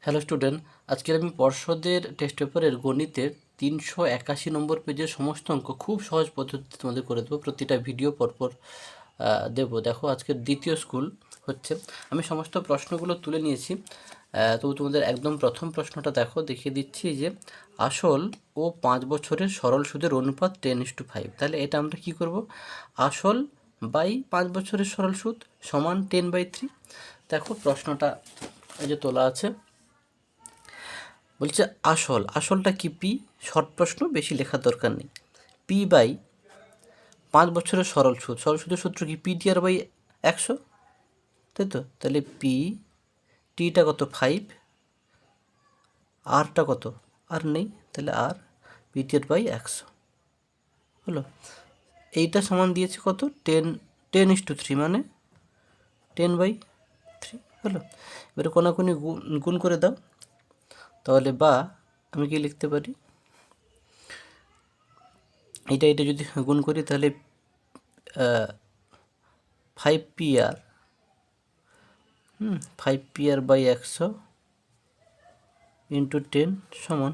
Hello student, আজকের আমি পর্ষদের টেস্ট পেপারের গণিতের 381 নম্বর পেজের সমস্ত অঙ্ক খুব সহজ পদ্ধতিতে তোমাদের করে দেবো। প্রতিটা ভিডিও পরপর দেবো। দেখো, আজকের দ্বিতীয় স্কুল হচ্ছে। আমি সমস্ত প্রশ্নগুলো তুলে নিয়েছি। তো তোমাদের একদম প্রথম প্রশ্নটা দেখো, দেখিয়ে দিচ্ছি যে আসল ও 5 বছরের সরল সুদের অনুপাত 10:5। তাহলে এটা আমরা কি করব? আসল বাই 5 বছরের সরল সুদ সমান 10/3। দেখো প্রশ্নটা এই যে তোলা আছে, বলছে আসলটা কি? পি। শর্ট প্রশ্ন, বেশি লেখার দরকার নেই। পি বাই 5 বছরের সরল সুদের সূত্র কি? পি টি আর বাই 100, তাই তো? তাহলে পি টিটা কত? 5। আরটা কত? আর নেই, তাহলে আর পি টি আর বাই 100 হলো। এইটা সমান দিয়েছে কত? 10:3, মানে 10/3 হলো। এবারে কোনাকুনি গুণ করে দাও। তাহলে বা আমি কি লিখতে পারি? এটা যদি গুণ করি তাহলে 5PR 5PR বাই 100 ইন্টু 10 সমান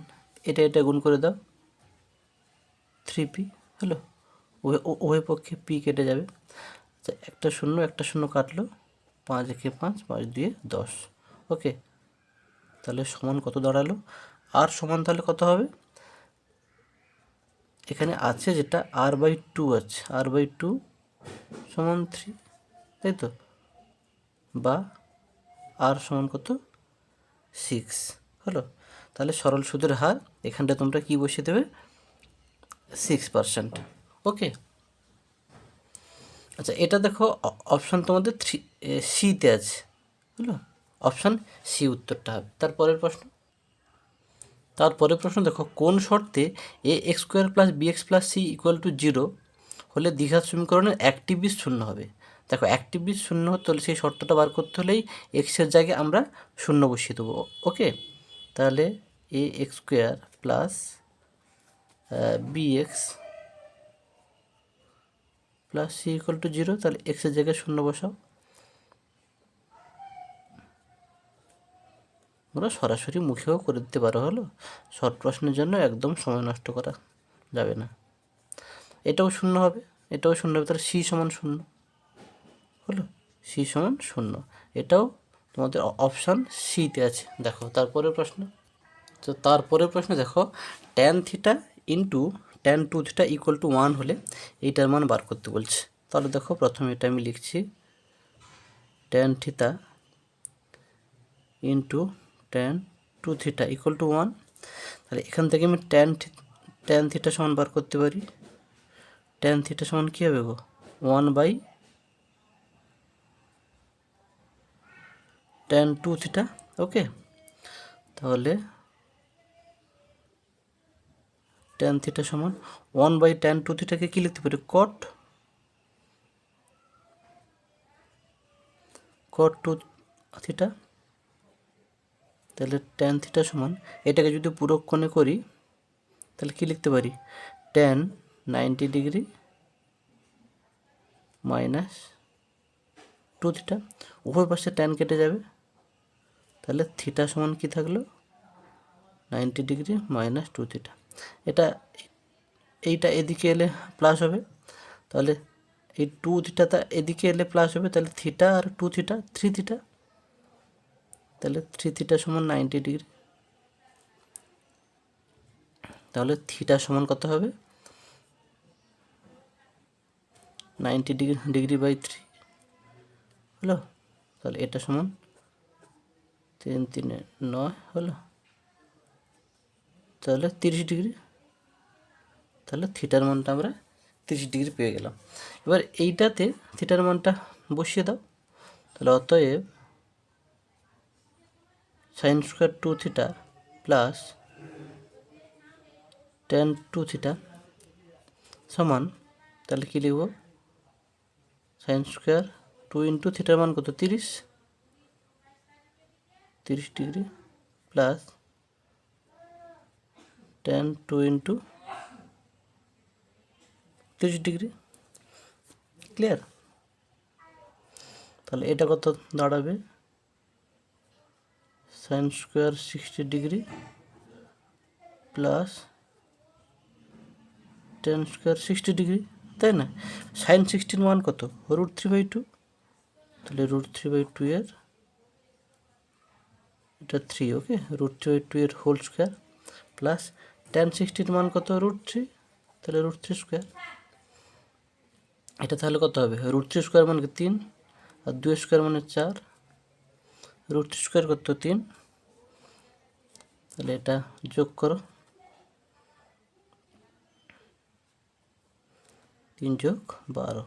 এটা গুণ করে দাও 3P হলো। উভয় পক্ষে পি কেটে যাবে। আচ্ছা, একটা শূন্য কাটলো, 5 একে 5, 5 2 10। ওকে, তাহলে সমান কত দাঁড়ালো? আর সমান তাহলে কত হবে? এখানে আছে যেটা R/2 আছে, R/2 সমান 3, তাই তো? বা আর সমান কত? 6 হলো। তাহলে সরল সুদের হার এখানটা তোমরা কি বসিয়ে দেবে? 6%। ওকে, আচ্ছা এটা দেখো, অপশান তোমাদের সিতে আছে, হলো। অপশান সি উত্তরটা হবে। তারপরের প্রশ্ন দেখো, কোন শর্তে ax² + bx + c = 0 হলে দ্বিঘাত সমীকরণের একটি বীজ শূন্য হবে? দেখো, একটি বীজ শূন্য হতে হলে সেই শর্তটা বার করতে হলেই এক্সের জায়গায় আমরা শূন্য বসিয়ে দেবো। ওকে, তাহলে ax² + bx + c = 0, তাহলে এক্সের জায়গায় শূন্য বসাও। তোমরা সরাসরি মুখেও করে দিতে পারো, হলো। শর্ট প্রশ্নের জন্য একদম সময় নষ্ট করা যাবে না। এটাও শূন্য হবে, তাহলে সি সমান 0 হলো। সি সমান 0, এটাও তোমাদের অপশান সিতে আছে। দেখো তারপরের প্রশ্ন দেখো, tan θ ইন্টু tan 2θ = 1 হলে এইটার মান বার করতে বলছে। তাহলে দেখো, প্রথমে এটা আমি লিখছি tan θ ইন্টু tan 2θ = 1। তাহলে এখান থেকে আমি tan θ সমান বার করতে পারি। tan θ সমান কী হবে গো? 1/tan 2θ। ওকে, তাহলে tan θ সমান 1/tan 2θকে কী লিখতে পারি? cot 2θ। তাহলে tan θ সমান, এটাকে যদি পূরক কোণে করি তাহলে কী লিখতে পারি? tan 90 degree minus 2θ। উভয় পাশে tan কেটে যাবে, তাহলে থিটা সমান কী থাকলো? 90 ডিগ্রি মাইনাস 2θ। এইটা এদিকে এলে প্লাস হবে, তাহলে এই 2θটা এদিকে এলে প্লাস হবে, তাহলে থিটা আর 2θ 3θ, তাহলে 3θ সমান 90 ডিগ্রি। তাহলে থিটা সমান কত হবে? 90 ডিগ্রি বাই 3 হলো। তাহলে এটা সমান 3 3 9 হলো, তাহলে 30 ডিগ্রি। তাহলে থিটার মানটা আমরা 30 ডিগ্রি পেয়ে গেলাম। এবার এইটাতে থিটার মানটা বসিয়ে দাও। তাহলে অতএব sin² 2θ প্লাস tan 2θ সমান, তাহলে কী লিখব? sin² 2 ইন্টু থিটার মান কত? 30 degree plus tan 2 into 30 degree. Clear? তাহলে এটা কত দাঁড়াবে? Sine square 60 degree plus tan square 60 degree, তাই না? সাইন 60 মান কত? √3/2। তাহলে √3/2 এর এটা 3, ওকে, √3/2 এর হোল স্কোয়ার প্লাস টেন 60 মান কত? √3, তাহলে √3 স্কোয়ার। এটা তাহলে কত হবে? √3 স্কোয়ার মানে 3 আর 2 স্কোয়ার মানে 4, √3 স্কোয়ার কত? 3। তাহলে এটা যোগ করো, 3 যোগ 12,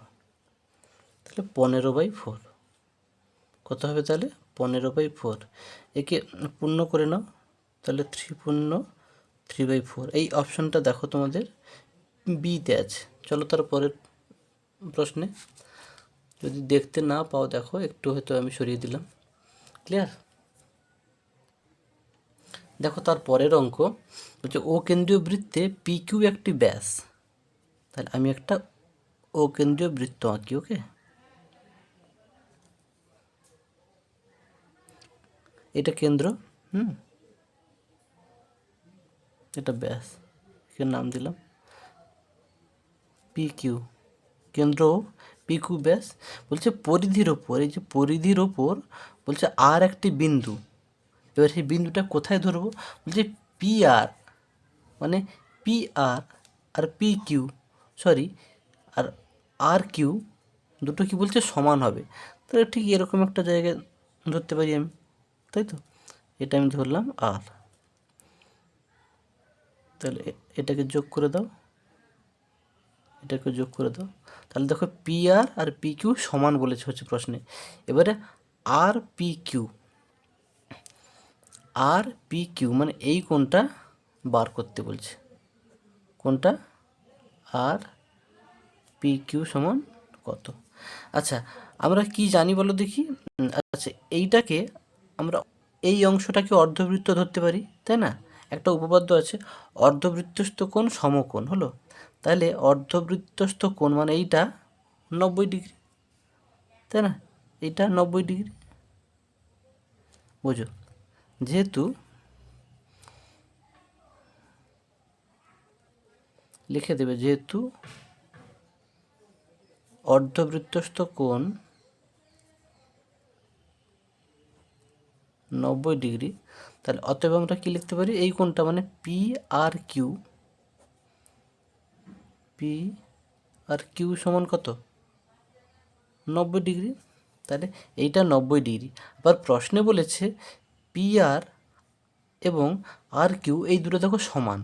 তাহলে 15/4 কত হবে? তাহলে 15/4। একে পূর্ণ করে নাও, তাহলে 3 পূর্ণ 3/4। এই অপশানটা দেখো তোমাদের বিতে আছে। চলো তার পরের প্রশ্নে, যদি দেখতে না পাও দেখো, একটু হয়তো আমি সরিয়ে দিলাম। ক্লিয়ার? দেখো তার পরের অঙ্ক হচ্ছে ও কেন্দ্রীয় বৃত্তে PQ একটি ব্যাস। তাহলে আমি একটা ও কেন্দ্রীয় বৃত্ত আঁকি, ওকে। এটা কেন্দ্র, এটা ব্যাস, এর নাম দিলাম PQ। কেন্দ্র PQ ব্যাস, বলছে পরিধির ওপর, এই যে পরিধির ওপর বলছে আর একটি বিন্দু। এবার সেই বিন্দুটা কোথায় ধরবো? বলছে PR, মানে PR আর PQ, সরি, আর RQ দুটো কি বলছে? সমান হবে। তাহলে ঠিক এরকম একটা জায়গায় ধরতে পারি আমি, তাই তো? এটা আমি ধরলাম R। তাহলে এটাকে যোগ করে দাও, এটাকে যোগ করে দাও। তাহলে দেখো PR আর PQ সমান বলেছে হচ্ছে প্রশ্নে। এবারে RPQ মানে এই কোণটা বার করতে বলছে। কোনটা? RPQ সমান কত? আচ্ছা, আমরা কি জানি বলো দেখি? আচ্ছা, এইটাকে আমরা, এই অংশটাকে অর্ধবৃত্ত ধরতে পারি, তাই না? একটা উপপাদ্য আছে, অর্ধবৃত্তস্থ কোণ সমকোণ হলো। তাহলে অর্ধবৃত্তস্থ কোণ মানে এইটা 90 ডিগ্রি, তাই না? এইটা 90 ডিগ্রি, বুঝো? যেহেতু লিখে দেবে, যেহেতু অর্ধবৃত্তস্থ কোণ 90 ডিগ্রি, তাহলে অতএব আমরা কি লিখতে পারি? এই কোণটা মানে PRQ সমান কত? 90 ডিগ্রি। তাহলে এইটা 90 ডিগ্রি। আবার প্রশ্নে বলেছে PR এবং RQ এই দুটো দেখো সমান,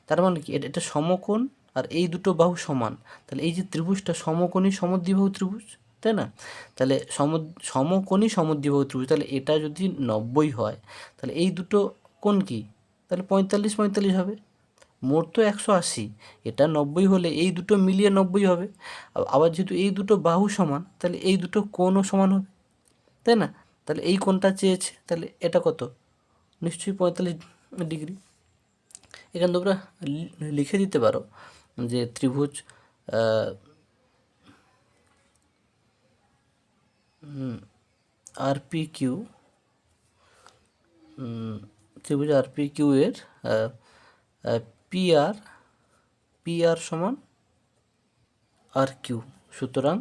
তার মানে কি এটা সমকোণ আর এই দুটো বাহু সমান। তাহলে এই যে ত্রিভুজটা সমকোণী সমদ্বিবাহু ত্রিভুজ, তাই না? তাহলে সমকোণী সমদ্বিবাহু ত্রিভুজ, তাহলে এটা যদি 90 হয়, তাহলে এই দুটো কোণ কি? তাহলে 45 হবে। মোট তো 180, এটা 90 হলে এই দুটো মিলিয়ে 90 হবে। আবার যেহেতু এই দুটো বাহু সমান, তাহলে এই দুটো কোণও সমান হবে, তাই না? তাহলে এই কোণটা চেয়েছে, তাহলে এটা কত? নিশ্চয়ই 45 ডিগ্রি। এখানে তোমরা লিখে দিতে পারো যে ত্রিভুজ RPQ, ত্রিভুজ RPQ এর PR সমান RQ। সুতরাং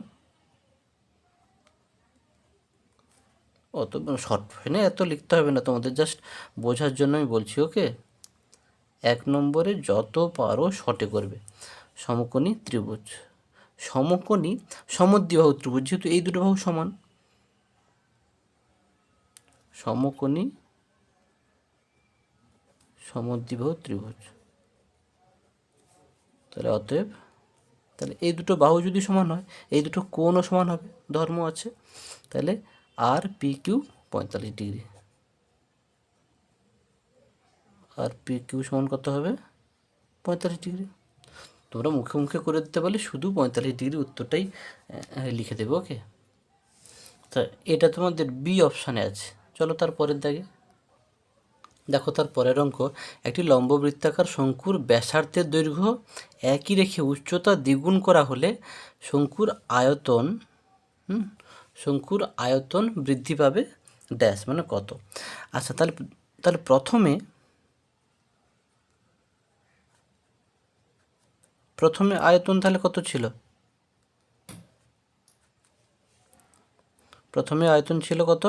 অত শর্ট ফর্মে এত লিখতে হবে না, তোমাদের জাস্ট বোঝার জন্য আমি বলছি, ওকে। 1 নম্বরে যত পারো শর্টে করবে। সমকোণী ত্রিভুজ, সমকোণী সমদ্বিবাহু ত্রিভুজ, যেহেতু এই দুটো বাহু সমান, সমকোণী সমদ্বিবাহু ত্রিভুজ। তাহলে অতএব, তাহলে এই দুটো বাহু যদি সমান হয়, এই দুটো কোণও সমান হবে, ধর্ম আছে। তাহলে RPQ 45 ডিগ্রি। RPQ সমান কত হবে? 45 ডিগ্রি। তোমরা মুখে মুখে করে দিতে পারলে শুধু 45 ডিগ্রি উত্তরটাই লিখে দেবে, ওকে। তা এটা তোমাদের বি অপশানে আছে। চলো তার পরের দাগে দেখো, তার পরের অঙ্ক, একটি লম্ব বৃত্তাকার শঙ্কুর ব্যাসার্ধের দৈর্ঘ্য একই রেখে উচ্চতা দ্বিগুণ করা হলে শঙ্কুর আয়তন বৃদ্ধি পাবে ড্যাশ মানে কত। আচ্ছা, তাহলে তাহলে প্রথমে আয়তন তাহলে কত ছিল? প্রথমে আয়তন ছিল কত?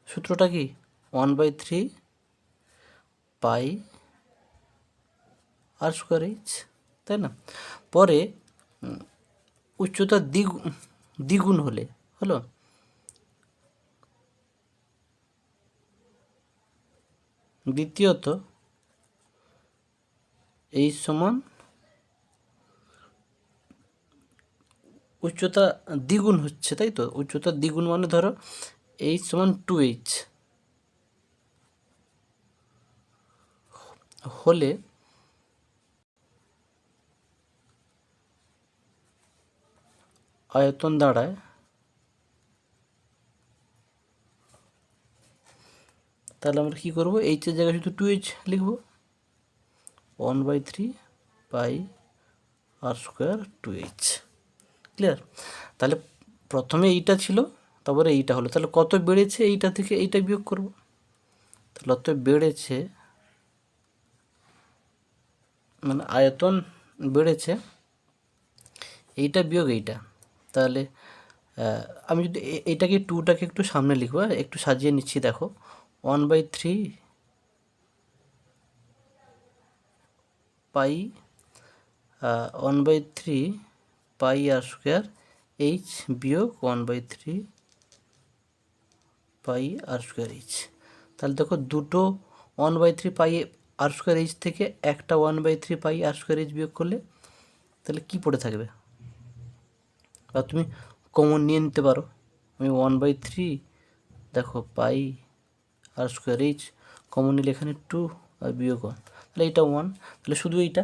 সূত্রটা কি? 1/3 পাই আর স্কোয়ার এইচ, তাই না? পরে উচ্চতা দ্বিগুণ হলে হলো দ্বিতীয়ত এইচ সমান উচ্চতা দ্বিগুণ হচ্ছে, তাই তো? উচ্চতা দ্বিগুণ মানে ধরো এইচ সমান 2h হলে আয়তন দাঁড়ায়, তাহলে আমরা কী করবো? এইচের জায়গায় শুধু 2h লিখব। 1/3 পাই আর স্কোয়ার 2h। ক্লিয়ার? তাহলে প্রথমে এইটা ছিল, তারপরে এইটা হলো, তাহলে কত বেড়েছে? এইটা থেকে এইটা বিয়োগ করব। তাহলে অত বেড়েছে মানে আয়তন বেড়েছে, এইটা বিয়োগ এইটা। তাহলে আমি যদি এইটাকে 2টাকে একটু সামনে লিখবো, একটু সাজিয়ে নিচ্ছি, দেখো 1/3 পাই 1/3 পাই আর স্কোয়ার এইচ বিয়োগ 1/3 পাই আর স্কোয়ার এইচ। তাহলে দেখো দুটো 1/3 পাই আর স্কোয়ার এইচ থেকে একটা 1/3 পাই আর স্কোয়ার এইচ বিয়োগ করলে তাহলে কি পড়ে থাকবে? বা তুমি কমন নিয়ে নিতে পারো। আমি 1/3 দেখো পাই আর স্কোয়ার এইচ কমন নিলে এখানে 2 আর বিয়োগ 1, তাহলে এইটা 1, তাহলে শুধু এইটা।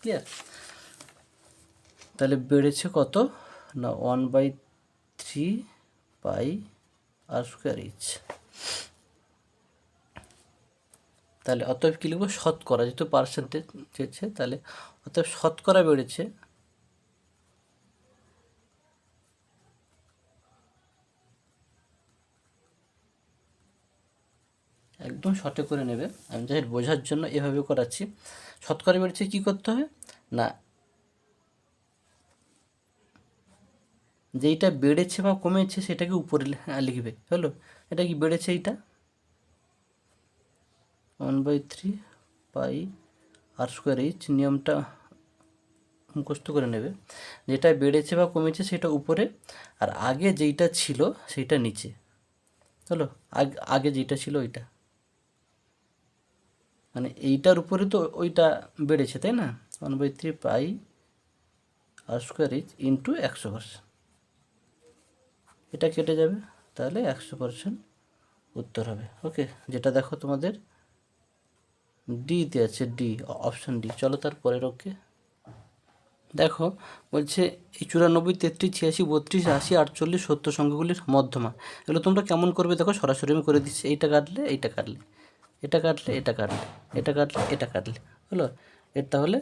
ক্লিয়ার? তাহলে বেড়েছে কত না 1/3 পাই আর স্কোয়ার এইচ। তাহলে অতএব কী লিখবো? শতকরা, যেহেতু পার্সেন্টেজ চেয়েছে, তাহলে অতএব শতকরা বেড়েছে একদম সঠিক করে নেবে। আমি জাস্ট বোঝার জন্য এভাবে করাচ্ছি। শতকরা বেড়েছে কী করতে হবে না, যেইটা বেড়েছে বা কমেছে সেটাকে উপরে লিখবে। হলো, এটা কি বেড়েছে? এইটা 1/3 পাই আর স্কোয়ার এইচ, নিয়মটা মুখস্থ করে নেবে। যেটা বেড়েছে বা কমেছে সেটা উপরে, আর আগে যেইটা ছিল সেইটা নিচে। হলো, আগে যেটা ছিল ওইটা, মানে এইটার উপরে তো ওইটা বেড়েছে, তাই না? 1/3 পাই আর স্কোয়ার এইচ ইন্টু 100%, এটা কেটে যাবে, তাহলে 100% উত্তর হবে। ওকে, যেটা দেখো তোমাদের ডিতে আছে, ডি, অপশান ডি। চলো তারপরের। ওকে, দেখো বলছে এই 94, 33, 86, 32, 80, 48, 70 সংখ্যাগুলির মধ্যমা। এগুলো তোমরা কেমন করবে দেখো, সরাসরি আমি করে দিচ্ছি। এইটা কাটলে এইটা কাটলে, এটা কাটলে এটা কাটলে, এটা কাটলে এটা কাটলে, হলো এর তাহলে।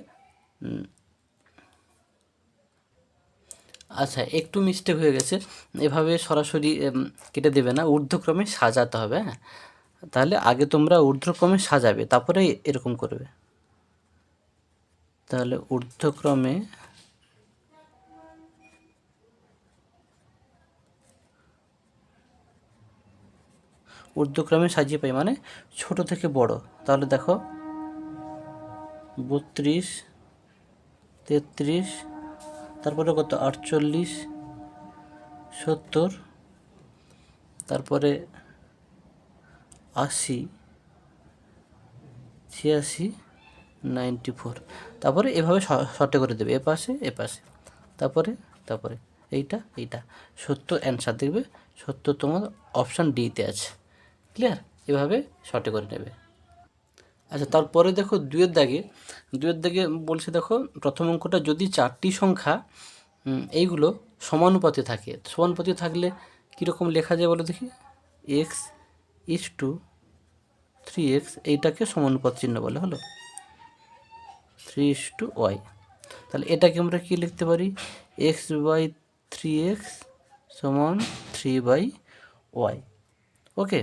আচ্ছা, একটু মিস্টেক হয়ে গেছে, এভাবে সরাসরি কেটে দেবে না, ঊর্ধ্বক্রমে সাজাতে হবে। হ্যাঁ, তাহলে আগে তোমরা ঊর্ধ্বক্রমে সাজাবে, তারপরে এরকম করবে। তাহলে ঊর্ধ্বক্রমে সাজিয়ে পাই মানে ছোট থেকে বড়। তাহলে দেখো 32, 33, তারপরে কত 48, 70, তারপরে 80, 86, 94, তারপরে এভাবে শর্টে করে দেবে, এপাশে এপাশে, তারপরে তারপরে এইটা এইটা। 70 অ্যান্সার দেখবে, 70 তোমার অপশান ডিতে আছে। ক্লিয়ার? এভাবে শর্টে করে নেবে। আচ্ছা, তারপরে দেখো দুয়ের দাগে বলছে, দেখো প্রথম অঙ্কটা যদি 4টি সংখ্যা এইগুলো সমানুপাতে থাকে, সমানুপাতে থাকলে কীরকম লেখা যায় বলো দেখি? x:3x, এইটাকে সমানুপাত চিহ্ন বলে। হলো 3:y, তাহলে এটাকে আমরা কি লিখতে পারি? x/3x সমান 3/y ওয়াই। ওকে,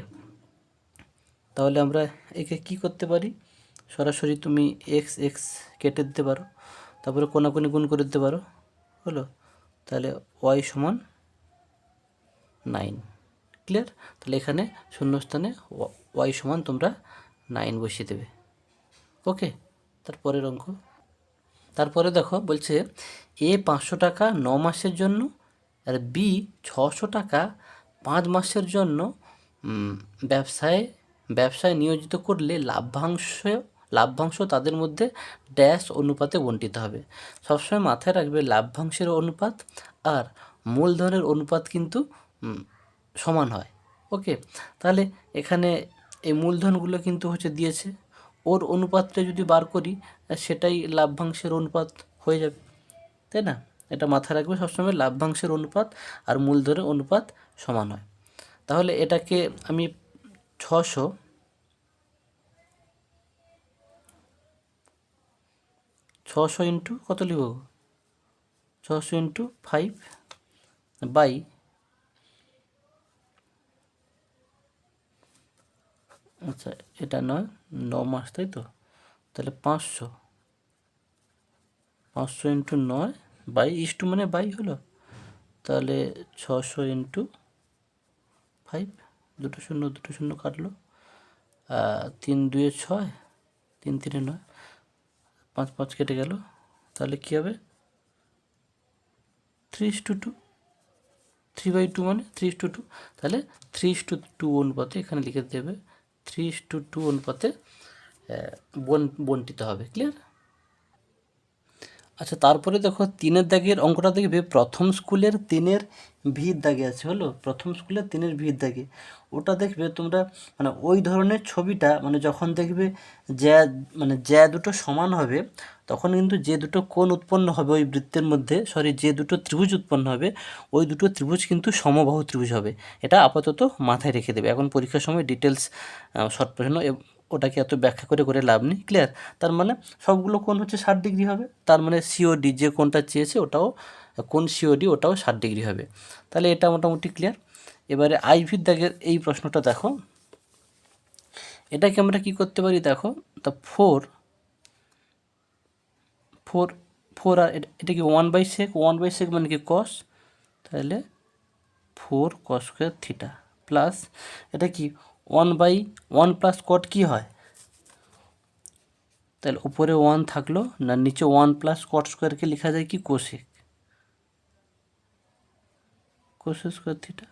তাহলে আমরা একে কি করতে পারি, সরাসরি তুমি এক্স এক্স কেটে দিতে পারো, তারপরে কোনাকুনি গুণ করে দিতে পারো, হলো, তাহলে ওয়াই সমান 9। ক্লিয়ার? তাহলে এখানে শূন্যস্থানে ওয়াই সমান তোমরা 9 বসিয়ে দেবে। ওকে, তারপরের অঙ্ক। তারপরে দেখো বলছে এ 500 টাকা 9 মাসের জন্য আর বি 600 টাকা 5 মাসের জন্য ব্যবসায় নিয়োজিত করলে লাভ্যাংশ তাদের মধ্যে ড্যাশ অনুপাতে বণ্টিত হবে। সবসময় মাথায় রাখবে লাভ্যাংশের অনুপাত আর মূলধনের অনুপাত কিন্তু সমান হয়। ওকে, তাহলে এখানে এই মূলধনগুলো কিন্তু দিয়েছে, ওর অনুপাতটা যদি বার করি সেটাই লাভ্যাংশের অনুপাত হয়ে যাবে, তাই না? এটা মাথায় রাখবে সবসময়, লাভ্যাংশের অনুপাত আর মূলধনের অনুপাত সমান হয়। তাহলে এটাকে আমি 600 ইন্টু কত লিখব, 600 ইন্টু 5 বাই, আচ্ছা এটা নয় 9 মাস, তাই তো, তাহলে 500 ইন্টু 9 বাই ইস্টু মানে বাই হলো, তাহলে 600 ইন্টু 5, দুটো শূন্য কাটলো, 3 2 6, 3 3 9, 5 5 কেটে গেল, তাহলে কী হবে 3:2, 3/2 মানে 3:2, তাহলে 3:2 অনুপাতে এখানে লিখে দেবে 3:2 অনুপাতে বণ্টিত হবে। ক্লিয়ার? আচ্ছা, তারপরে দেখো 3-এর দাগের অঙ্কটা দেখবে, প্রথম স্কুলের 3-এর ভির দাগে আছে, হলো, প্রথম স্কুলের 3-এর ভির দাগে, ওটা দেখবে তোমরা মানে ওই ধরনের ছবিটা, মানে যখন দেখবে যে দুটো সমান হবে তখন কিন্তু যে দুটো কোণ উৎপন্ন হবে ওই বৃত্তের মধ্যে, যে দুটো ত্রিভুজ উৎপন্ন হবে ওই দুটো ত্রিভুজ কিন্তু সমবাহু ত্রিভুজ হবে। এটা আপাতত মাথায় রেখে দেবে, এখন পরীক্ষার সময় ডিটেলস শর্ট প্রশ্ন, ওটাকে এত ব্যাখ্যা করে লাভ নেই। ক্লিয়ার? তার মানে সবগুলো কোণ 60 ডিগ্রি হবে, তার মানে সিওডি যে কোণটা চেয়েছে ওটাও কোণ সিওডি ওটাও 60 ডিগ্রি হবে। তাহলে এটা মোটামুটি ক্লিয়ার। এবারে আইভির দাগের এই প্রশ্নটা দেখো, এটাকে আমরা কি করতে পারি দেখো, তা 4 আর এটা কি 1/sec, 1/sec মানে কি কস, তাহলে 4 cos স্কোয়ার থিটা প্লাস এটা কি 1/1 প্লাস কট কি হয়, তাহলে উপরে 1 থাকলো না, নিচে 1 প্লাস কট স্কোয়ারকে লেখা যায় কি কোসেক স্কোয়ার থিটা,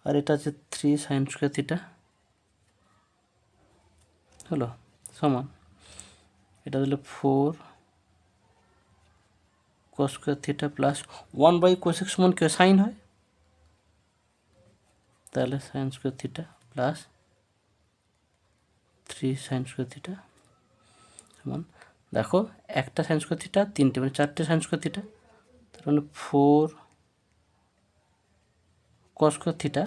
আর এটা আছে 3 sin স্কোয়ার থিটা, হলো, সমান এটা হলো 4 cos স্কোয়ার থিটা প্লাস 1/কোসেক সমান কি সাইন হয়, তাহলে sin square theta plus 3 sin square theta সমান, দেখো একটা sin স্কোয়ার থিটা 3টে মানে 4টে sin স্কোয়ার থিটা, তার মানে 4 cos স্কোয়ার থিটা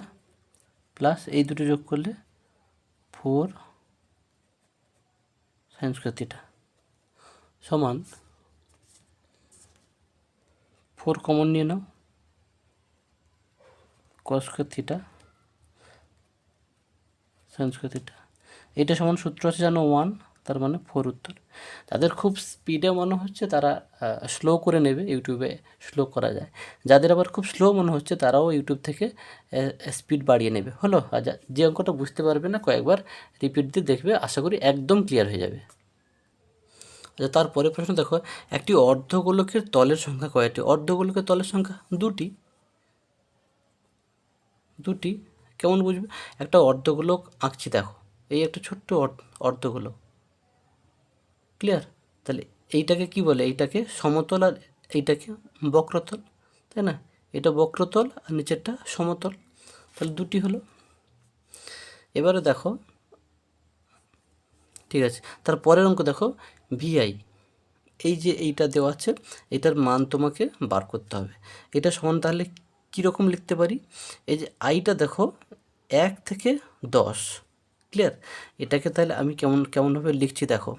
প্লাস এই দুটো যোগ করলে 4 sin স্কোয়ার থিটা সমান 4 কমন নিয়ে নাও, cos square theta sin square theta, এটা সমান সূত্র আছে জানো 1, তার মানে 4 উত্তর। তাদের খুব স্পিডে মনে হচ্ছে তারা স্লো করে নেবে, ইউটিউবে স্লো করা যায়, যাদের আবার খুব স্লো মনে হচ্ছে তারাও ইউটিউব থেকে স্পিড বাড়িয়ে নেবে, হলো। আর যে অঙ্কটা বুঝতে পারবে না কয়েকবার রিপিট দিয়ে দেখবে, আশা করি একদম ক্লিয়ার হয়ে যাবে। আচ্ছা, তারপরে প্রশ্ন দেখো, একটি অর্ধগোলকের তলের সংখ্যা কয়টি? অর্ধগোলকের তলের সংখ্যা দুটি। কেমন বুঝবে? একটা অর্ধগোলক আঁকছি, দেখো এই একটা ছোট্ট অর্ধগোলক। ক্লিয়ার? তাহলে এইটাকে কি বলে, এইটাকে সমতল আর এইটাকে বক্রতল, তাই না? এটা বক্রতল আর নিচেরটা সমতল, তাহলে দুটি হলো। এবারে দেখো, ঠিক আছে, তারপরের অঙ্ক দেখো, ভিআই, এই যে এইটা দেওয়া আছে এটার মান তোমাকে বার করতে হবে। এটা সমান তাহলে কীরকম লিখতে পারি, এই যে আইটা দেখো 1 থেকে 10। ক্লিয়ার? এটাকে তাহলে আমি কেমনভাবে লিখছি দেখো,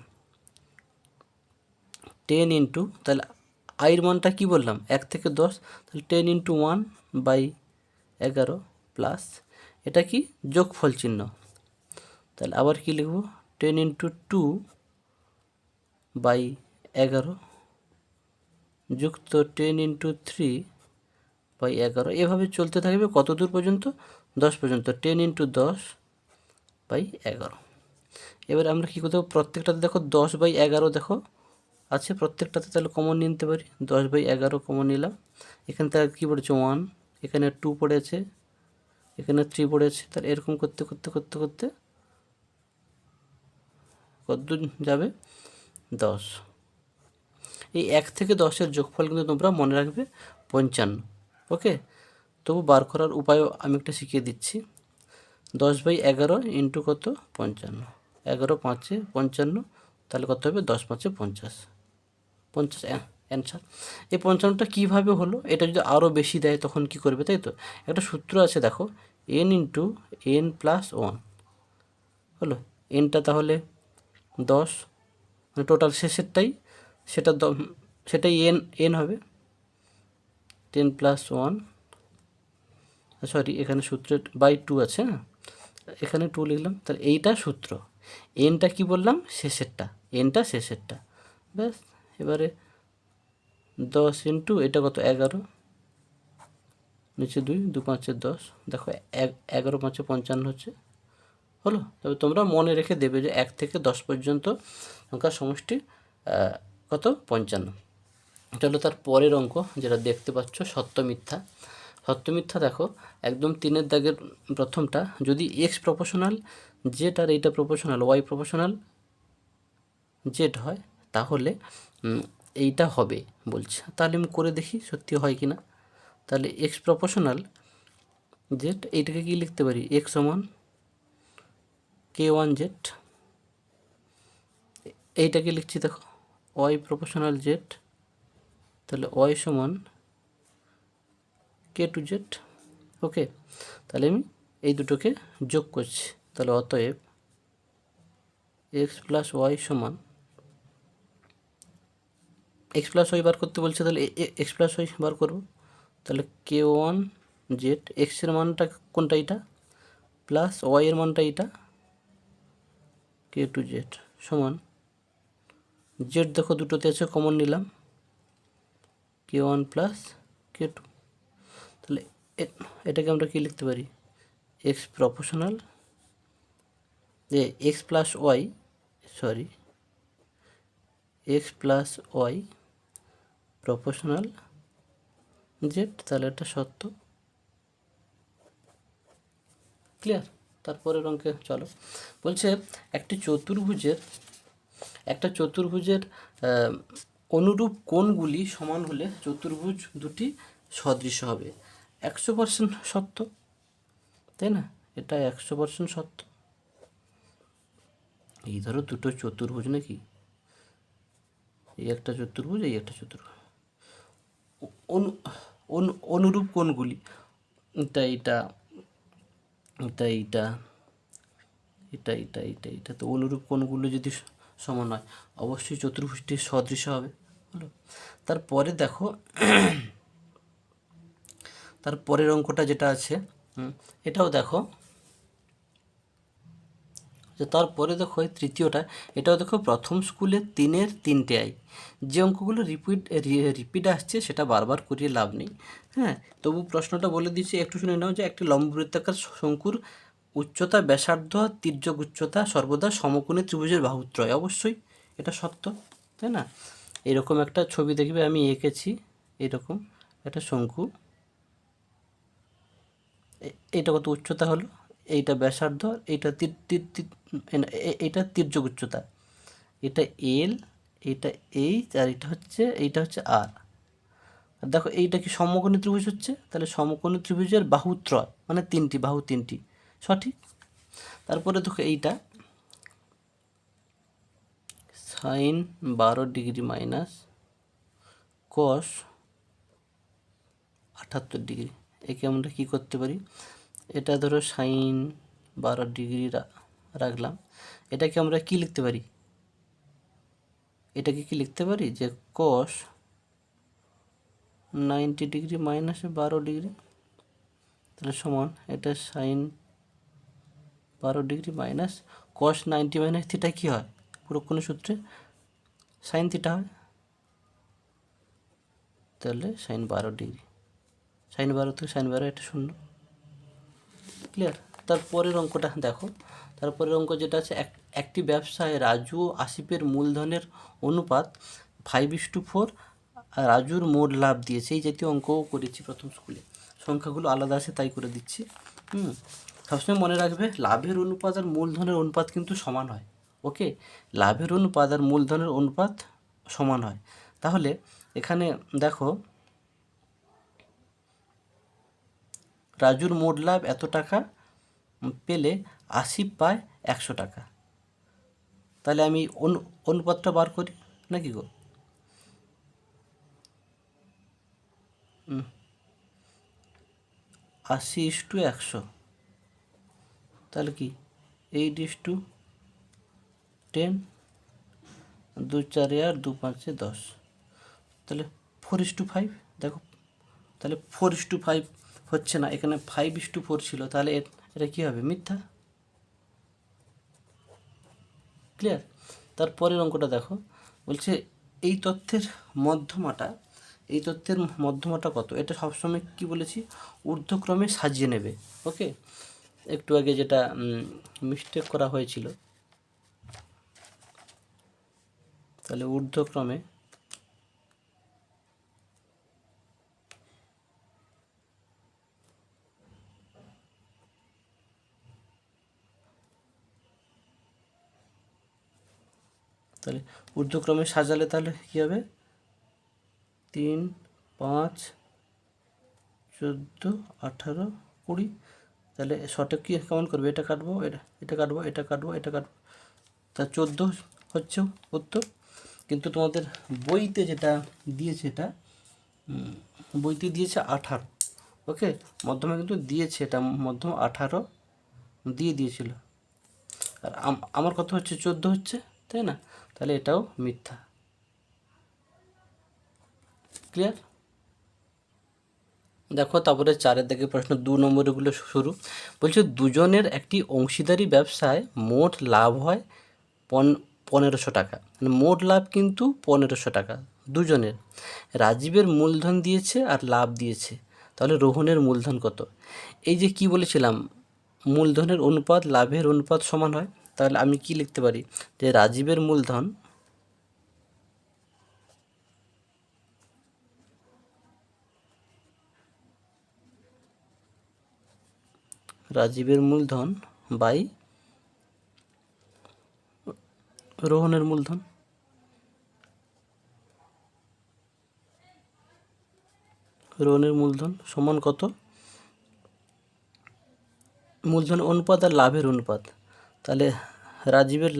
10 ইন্টু, তাহলে আইয়ের মানটা কী বললাম 1 থেকে 10, তাহলে 10 ইন্টু 1/11 প্লাস এটা কি যোগফল চিহ্ন, তাহলে আবার কি লিখব 10 ইন্টু 2/11 যুক্ত 10 ইন্টু 3/11, এভাবে চলতে থাকবে কত দূর পর্যন্ত, 10 পর্যন্ত, 10 ইন্টু 10/11। এবার আমরা কী করতে পারবো, প্রত্যেকটাতে দেখো 10/11 দেখো আছে প্রত্যেকটাতে, তাহলে কমন নিতে পারি, 10/11 কমন নিলাম। এখানে তার কী পড়েছে 1, এখানে 2 পড়েছে, এখানে 3 পড়েছে, তাহলে এরকম করতে করতে করতে করতে কতদূর যাবে 10। এই 1 থেকে 10-এর যোগফল কিন্তু তোমরা মনে রাখবে 55। ওকে, তবু বার করার উপায়ও আমি একটা শিখিয়ে দিচ্ছি। 10/11 ইন্টু কত 55, 11 5 55, তাহলে কত হবে 10 5 50, 50 অ্যান্সার। এই 55টা কীভাবে হলো, এটা যদি আরও বেশি দেয় তখন কি করবে, তাই তো একটা সূত্র আছে দেখো, n ইন্টু n প্লাস 1 হলো, nটা তাহলে 10, মানে টোটাল শেষেরটাই সেটাই n হবে 10 প্লাস 1, সরি এখানে সূত্রের বাই 2 আছে, না এখানে 2 লিখলাম, তাহলে এইটা সূত্র, এনটা কি বললাম শেষেরটা, এনটা শেষেরটা, ব্যাস। এবারে 10 ইন্টু এটা কত 11, নিচে 2, 2 5 10, দেখো 11 5 55 হচ্ছে, হলো। তবে তোমরা মনে রেখে দেবে যে 1 থেকে 10 পর্যন্ত সংখ্যার সমষ্টি কত 55। এটা হলো তার পরের অঙ্ক, যেটা দেখতে পাচ্ছ সত্য মিথ্যা। সত্য মিথ্যা দেখো একদম 3-এর দাগের প্রথমটা, যদি এক্স প্রপোর্শনাল জেড আর এইটা প্রপোর্শনাল ওয়াই প্রপোর্শনাল জেড হয়, তাহলে এইটা হবে বলছে। তাহলে আমি করে দেখি সত্যি হয় কি না। তাহলে এক্স প্রপোর্শনাল জেড, এইটাকে কি লিখতে পারি, এক্স সমান k1 জেড, এইটাকে লিখছি দেখো ওয়াই প্রপোর্শনাল জেড, তাহলে ওয়াই সমান k2 জেড। ওকে, তাহলে আমি এই দুটোকে যোগ করছি, তাহলে অতএব এক্স প্লাস ওয়াই সমান, এক্স প্লাস ওয়াই বার করতে বলছে, তাহলে এক্স প্লাস ওয়াই বার করবো, তাহলে k1 জেড, এক্সের মানটা কোনটা এটা প্লাস ওয়াইয়ের মানটা এটা k2 জেড সমান, জেড দেখো দুটোতে আছে কমন নিলাম k1 প্লাস k2, তাহলে এটাকে আমরা কি লিখতে পারি, x proportional x plus y, sorry x plus y proportional z, তাহলে এটা সত্য। ক্লিয়ার? তারপরের অঙ্কে চলো, বলছে একটা চতুর্ভুজের অনুরূপ কোণগুলি সমান হলে চতুর্ভুজ দুটি সদৃশ হবে। 100% সত্য, তাই না? এটা 100% সত্য। এই ধরো দুটো চতুর্ভুজ নাকি, এই একটা চতুর্ভুজ, এই একটা চতুর্ভুজ, অনুরূপ কোণগুলি, এটা এটা এটা এটা এটা এটা এটা এটা তো অনুরূপ কোণগুলো যদি সমান হয় অবশ্যই চতুর্ভুজটি সদৃশ হবে। হলো, তারপরে দেখো তারপরের অঙ্কটা যেটা আছে, এটাও দেখো, যে তারপরে দেখো এই তৃতীয়টা, এটাও দেখো প্রথম স্কুলে 3-এর 3টে আই। যে অঙ্কগুলো রিপিট আসছে সেটা বারবার করিয়ে লাভ নেই, হ্যাঁ। তবু প্রশ্নটা বলে দিচ্ছি, একটু শুনে নাও, যে একটি লম্ববৃত্তাকার শঙ্কুর উচ্চতা, ব্যাসার্ধ, তির্যক উচ্চতা সর্বদা সমকোণী ত্রিভুজের বাহুত্রয়। অবশ্যই এটা সত্য, তাই না? এরকম একটা ছবি দেখবে আমি এঁকেছি, এরকম একটা শঙ্কু, এইটা কত উচ্চতা হলো, এইটা ব্যাসার্ধ, এইটা এইটা তির্যক উচ্চতা, এটা এল, এইটা এইচ, আর এইটা হচ্ছে আর। দেখো এইটা কি সমকোণী ত্রিভুজ হচ্ছে, তাহলে সমকোণী ত্রিভুজের বাহুত্রয় মানে বাহু তিনটি, সঠিক। তারপরে দেখো এইটা sine 12 degree minus cos 78 degree, একে আমরা কী করতে পারি, এটা ধরো সাইন 12 ডিগ্রি রাখলাম, এটাকে আমরা কি লিখতে পারি, এটাকে কি লিখতে পারি যে কস 90 ডিগ্রি মাইনাস 12 ডিগ্রি, তাহলে সমান এটা sine 12 degree minus cos 90 minus theta কী হয়? পুরোক্ষণের সূত্রে সাইন থিটা হয়, তাহলে সাইন 12 ডিগ্রি, সাইন 12 থেকে সাইন 12 এটা 0। ক্লিয়ার? তারপরের অঙ্কটা দেখো, তারপরের অঙ্ক যেটা আছে, একটি ব্যবসায় রাজু ও আসিফের মূলধনের অনুপাত 5:4, রাজুর মোট লাভ দিয়েছে। এই জাতীয় অঙ্কও করেছি প্রথম স্কুলে, সংখ্যাগুলো আলাদা আছে তাই করে দিচ্ছি। সবসময় মনে রাখবে লাভের অনুপাত আর মূলধনের অনুপাত কিন্তু সমান হয়। ওকে, লাভের অনুপাত আর মূলধনের অনুপাত সমান হয়। তাহলে এখানে দেখো, রাজুর মোট লাভ এত টাকা পেলে আসিফ পায় 100 টাকা। তাহলে আমি অনুপাতটা বার করি নাকি গো? 80:100, তাহলে কি 8:10, 2 4 আর 2 5 10, তাহলে 4:5। দেখো, তাহলে 4:5 হচ্ছে না, এখানে 5:4 ছিল, তাহলে এটা কী হবে? মিথ্যা। ক্লিয়ার? তারপরের অঙ্কটা দেখো, বলছে এই তথ্যের মধ্যমাটা কত? এটা সবসময় কি বলেছি, ঊর্ধ্বক্রমে সাজিয়ে নেবে। ওকে, একটু আগে যেটা মিস্টেক করা হয়েছিল, তাহলে ঊর্ধ্বক্রমে সাজালে তাহলে কী হবে? 3 5 14 18 20, তাহলে সঠিক কি কেমন করবে? এটা কাটবো, এটা কাটবো, এটা কাটবো, এটা কাটবো, তা 14 হচ্ছে উত্তর। কিন্তু তোমাদের বইতে যেটা দিয়েছে, এটা বইতে দিয়েছে 18। ওকে, মধ্যমে কিন্তু দিয়েছে, এটা মধ্যম 18 দিয়ে দিয়েছিল, আর আমার কত হচ্ছে? 14 হচ্ছে, তাই না? তাহলে এটাও মিথ্যা। ক্লিয়ার? দেখো, তারপরে 4 দিকে প্রশ্ন, 2 নম্বরগুলো শুরু। বলছে দুজনের একটি অংশীদারি ব্যবসায় মোট লাভ হয় 1500 টাকা, মানে মোট লাভ কিন্তু 1500 টাকা দুজনের। রাজীবের মূলধন দিয়েছে আর লাভ দিয়েছে, তাহলে রোহনের মূলধন কত? এই যে কি বলেছিলাম, মূলধনের অনুপাত লাভের অনুপাত সমান হয়, তাহলে আমি কি লিখতে পারি, যে রাজীবের মূলধন বাই রোহনের মূলধন। রোহনের মূলধন সমান কত? মূলধন অনুপাত আর লাভের অনুপাত, তাহলে রাজীবের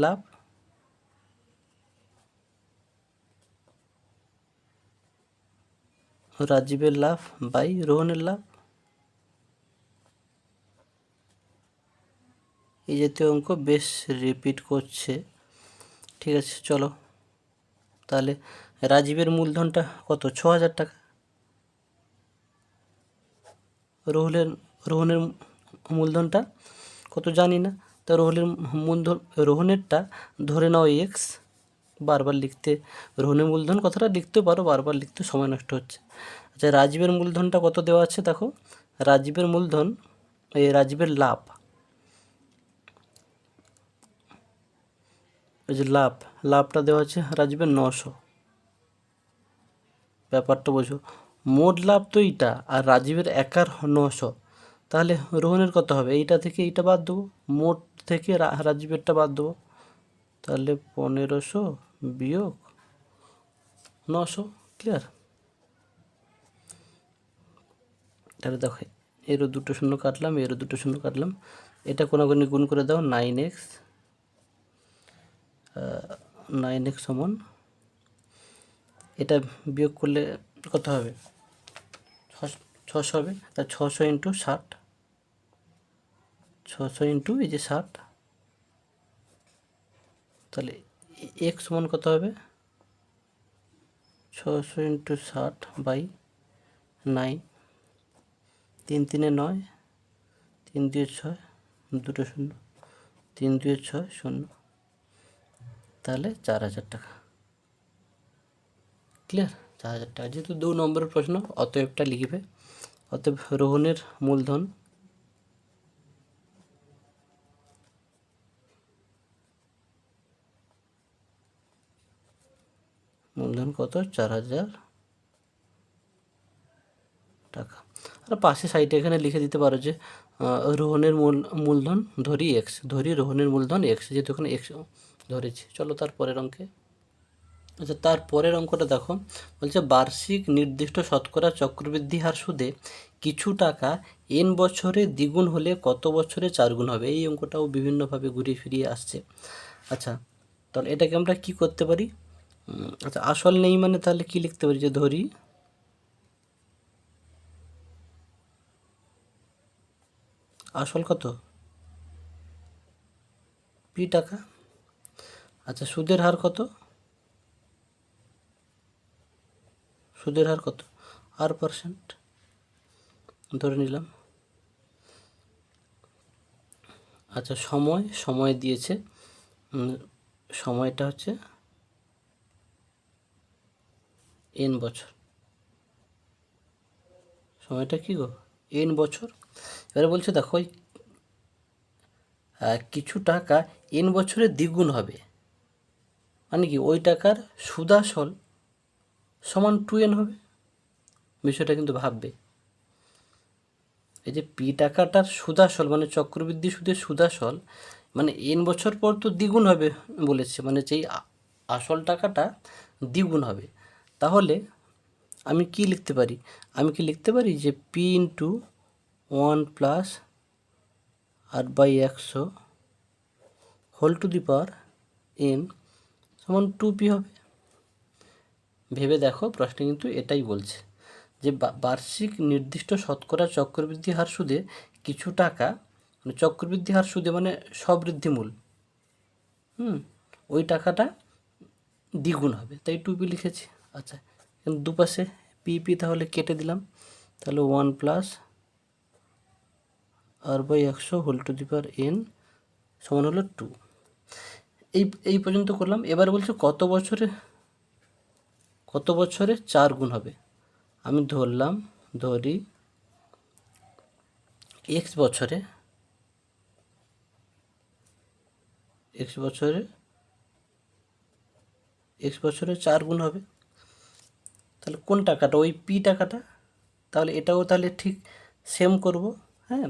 লাভ বাই রোহনের লাভ। এই জাতীয় অঙ্ক বেশ রিপিট করছে। ঠিক আছে, চলো তাহলে রাজীবের মূলধনটা কত? 6000 টাকা। রোহনের মূলধনটা কত জানি না, তা রোহনেরটা ধরে নাও এক্স, বারবার লিখতে রোহনের মূলধন কথাটা লিখতে পারো, বারবার লিখতে সময় নষ্ট হচ্ছে। আচ্ছা, রাজীবের মূলধনটা কত দেওয়া আছে দেখো, রাজীবের মূলধন, রাজীবের লাভ, এই যে লাভটা দেওয়া আছে রাজীবের 900। ব্যাপারটা বোঝো, মোট লাভ তো এইটা, আর রাজীবের একার 900, তাহলে রোহনের কত হবে? এইটা থেকে এইটা বাদ দেবো, মোট থেকে রাজীবেরটা বাদ দেবো, তাহলে 1500 বিয়োগ 900। ক্লিয়ার? তাহলে দেখো, এরও 2টো শূন্য কাটলাম, এরও 2টো শূন্য কাটলাম, এটা কোনাগুনি গুণ করে দাও, 9x সমান, এটা বিয়োগ করলে কত হবে? 600 হবে, তা 600 ইন্টু 60, 600 ইন্টু এই যে 60, তাহলে এক্স সমান কত হবে? 600 ইন্টু 60 বাই 9, 3 3 9, 3 2 6, 2টো শূন্য, 3 2 6 0, তাহলে 4000 টাকা। ক্লিয়ার? 4000 টাকা। যেহেতু 2 নম্বরের প্রশ্ন, অতএবটা লিখবে। অতএব রোহনের মূলধন কত? 4000 টাকা। আর পাশে সাইডে এখানে লিখে দিতে পারো যে রোহনের মূলধন ধরি রোহনের মূলধন এক্স, যেহেতু এখানে এক্স ধরেছি। চলো তার পরের অঙ্কে। আচ্ছা, তার পরের অঙ্কটা দেখো, বলছে বার্ষিক নির্দিষ্ট শতকরা চক্রবৃদ্ধি হার সুদে কিছু টাকা n বছরে দ্বিগুণ হলে কত বছরে 4 গুণ হবে? এই অঙ্কটাও বিভিন্নভাবে ঘুরিয়ে ফিরিয়ে আসছে। আচ্ছা, তাহলে এটাকে আমরা কি করতে পারি? আচ্ছা, আসল নেই মানে তাহলে কি লিখতে পারি? যে ধরি আসল কত? p টাকা। আচ্ছা, সুদের হার কত? সুদের হার কত? r% ধরে নিলাম। আচ্ছা, সময় দিয়েছে, সময়টা হচ্ছে n বছর। সময়টা কি গো? n বছর। এবারে বলছে দেখো, কিছু টাকা n বছরে দ্বিগুণ হবে, মানে কি ওই টাকার সুদাসল সমান 2n হবে। বিষয়টা কিন্তু ভাববে। এই যে p টাকাটার সুদাসল মানে চক্রবৃদ্ধি সুদের সুদাসল, মানে n বছর পর তো দ্বিগুণ হবে বলেছে, মানে যেই আসল টাকাটা দ্বিগুণ হবে। তাহলে আমি কি লিখতে পারি? আমি কি লিখতে পারি যে p into 1 plus r/100 whole to the power n সমান 2p হবে। ভেবে দেখো, প্রশ্ন কিন্তু এটাই বলছে যে বার্ষিক নির্দিষ্ট শতকরা চক্রবৃদ্ধি হার সুদে কিছু টাকা, মানে চক্রবৃদ্ধি হার সুদে মানে সবৃদ্ধিমূল, ওই টাকাটা দ্বিগুণ হবে, তাই 2p লিখেছি। আচ্ছা, দুপাশে পি তাহলে কেটে দিলাম, তাহলে 1 plus r/100 whole to the power n সমান হলো 2। এই পর্যন্ত করলাম। এবার বলছে কত বছরে 4 গুণ হবে? আমি ধরি এক্স বছরে 4 গুণ হবে। তাহলে কোন টাকাটা? ওই পি টাকাটা। তাহলে এটাও তাহলে ঠিক সেম করব। হ্যাঁ,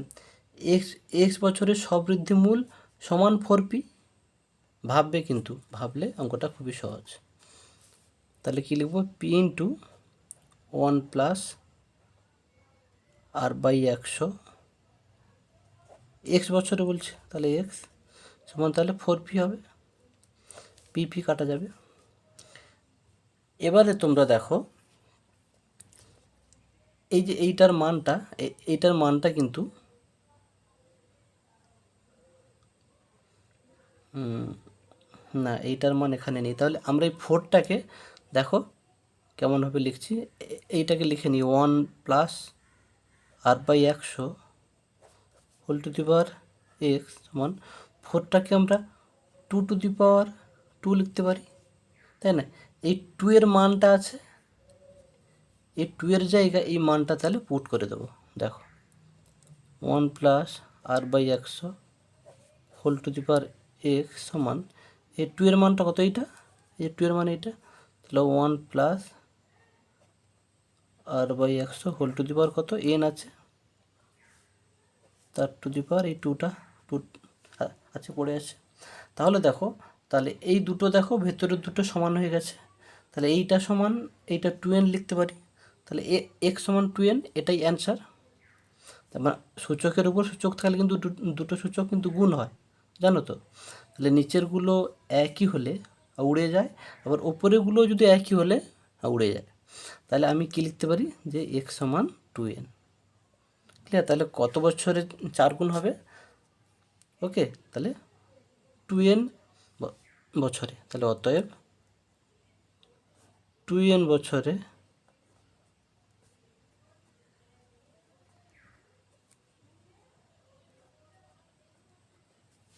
এক্স বছরের সবৃদ্ধিমূল সমান 4p। ভাববে, কিন্তু ভাবলে অঙ্কটা খুবই সহজ। তাহলে কি লিখব? p into 1 plus r/100, x বছরে বলছে, তাহলে এক্স সমান তাহলে 4p হবে। পি কাটা যাবে। এবারে তোমরা দেখো, এই যে এইটার মানটা কিন্তু না, এইটার মান এখানে নেই। তাহলে আমরা এই 4টাকে দেখো কেমনভাবে লিখছি। এইটাকে লিখে নিই 1 plus r/100 whole to the power x সমান 4টাকে আমরা 2 টু দি পাওয়ার 2 লিখতে পারি, তাই না? এই 2 এর মানটা আছে, এই 2 এর জায়গায় এই মানটা তাহলে পুট করে দেবো। দেখো 1 plus r/100 whole to the power x সমান, এই 2 এর মানটা কত? এইটা, এই 2 এর মান এইটা, তাহলে 1 plus r/100 whole to the power কত? n আছে, তার টু দি পাওয়ার এই 2টা আছে পড়ে আছে। তাহলে দেখো, তাহলে এই দুটো দেখো ভেতরের দুটো সমান হয়ে গেছে। তাহলে এইটা সমান, এইটা 2n লিখতে পারি। তাহলে এক্স সমান 2n, এটাই অ্যান্সার। তার মানে সূচকের উপর সূচক থাকলে কিন্তু দুটো সূচক কিন্তু গুণ হয়, জানো তো? তাহলে নিচেরগুলো একই হলে উড়ে যায়, আবার ওপরেরগুলো যদি একই হলে উড়ে যায়। তাহলে আমি কি লিখতে পারি? যে এক্স সমান 2n। ক্লিয়ার? তাহলে কত বছরে 4 গুণ হবে? ওকে, তাহলে 2n বছরে। তাহলে অতএব 2n বছরে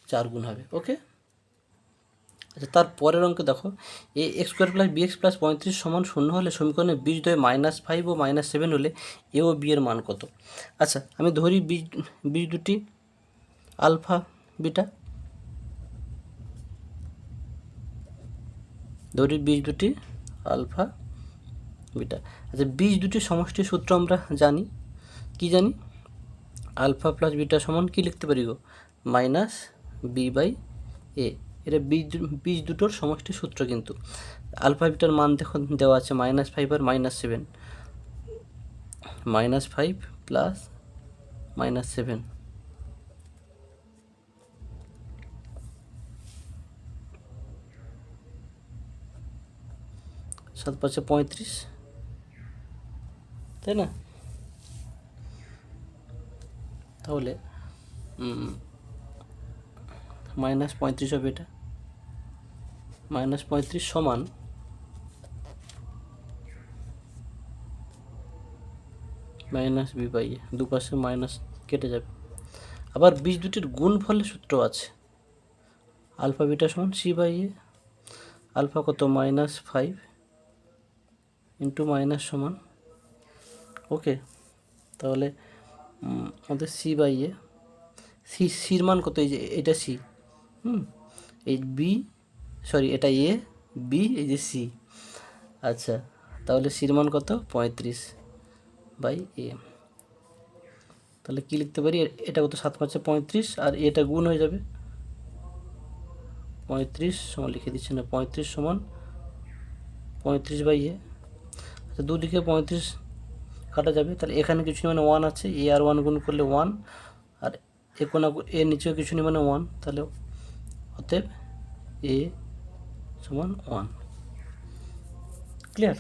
4 4 গুণ হবে। ওকে, আচ্ছা তার পরের অঙ্কে দেখো, a x square plus b x plus 35 সমান 0 হলে সমীকরণে বীজদ্বয় -5 ও -7 হলে এ ও বি এর মান কত? আচ্ছা আমি ধরি বীজ দুটি আলফা বিটা, ধরি বীজ দুটি আলফা বিটা। আচ্ছা বীজ দুটির সমষ্টির সূত্র আমরা জানি, কি জানি? আলফা প্লাস বিটা সমান কি লিখতে পারি গো? মাইনাস বি বাই এ। এটা বীজ দুটোর সমষ্টির সূত্র। কিন্তু আলফা বিটার মান দেখো দেওয়া আছে -5 আর -7, -5 প্লাস -7, 7 5 35, তাই না? তাহলে -35 হবে এটা, -35 সমান মাইনাস বি বাই এ, দুপাশে মাইনাস কেটে যাবে। আবার বীজ দুটির গুণফলের সূত্র আছে, আলফা বিটা সমান সি বাই এ। আলফা কত? -5 ইন্টু মাইনাস সমান, ওকে, তাহলে আমাদের সি বাই এ, সির মান কত? এই যে এটা সি, এই বি, সরি এটা এ, বি, এই যে সি। আচ্ছা তাহলে সির মান কত? 35 বাই এ। তাহলে কি লিখতে পারি? এটা কত? 7 5 35, আর এটা গুণ হয়ে যাবে 35 সমান, লিখে দিচ্ছি না, 35 সমান 35 বাই এ। আচ্ছা দুদিকে 35 কাটা যাবে, তাহলে এখানে কিছু মানে 1 আছে, এ আর 1 গুণ করলে 1, আর এ কোনা এর নিচেও কিছু নেই মানে 1, তাহলে অতএব এ সমান 1। ক্লিয়ার?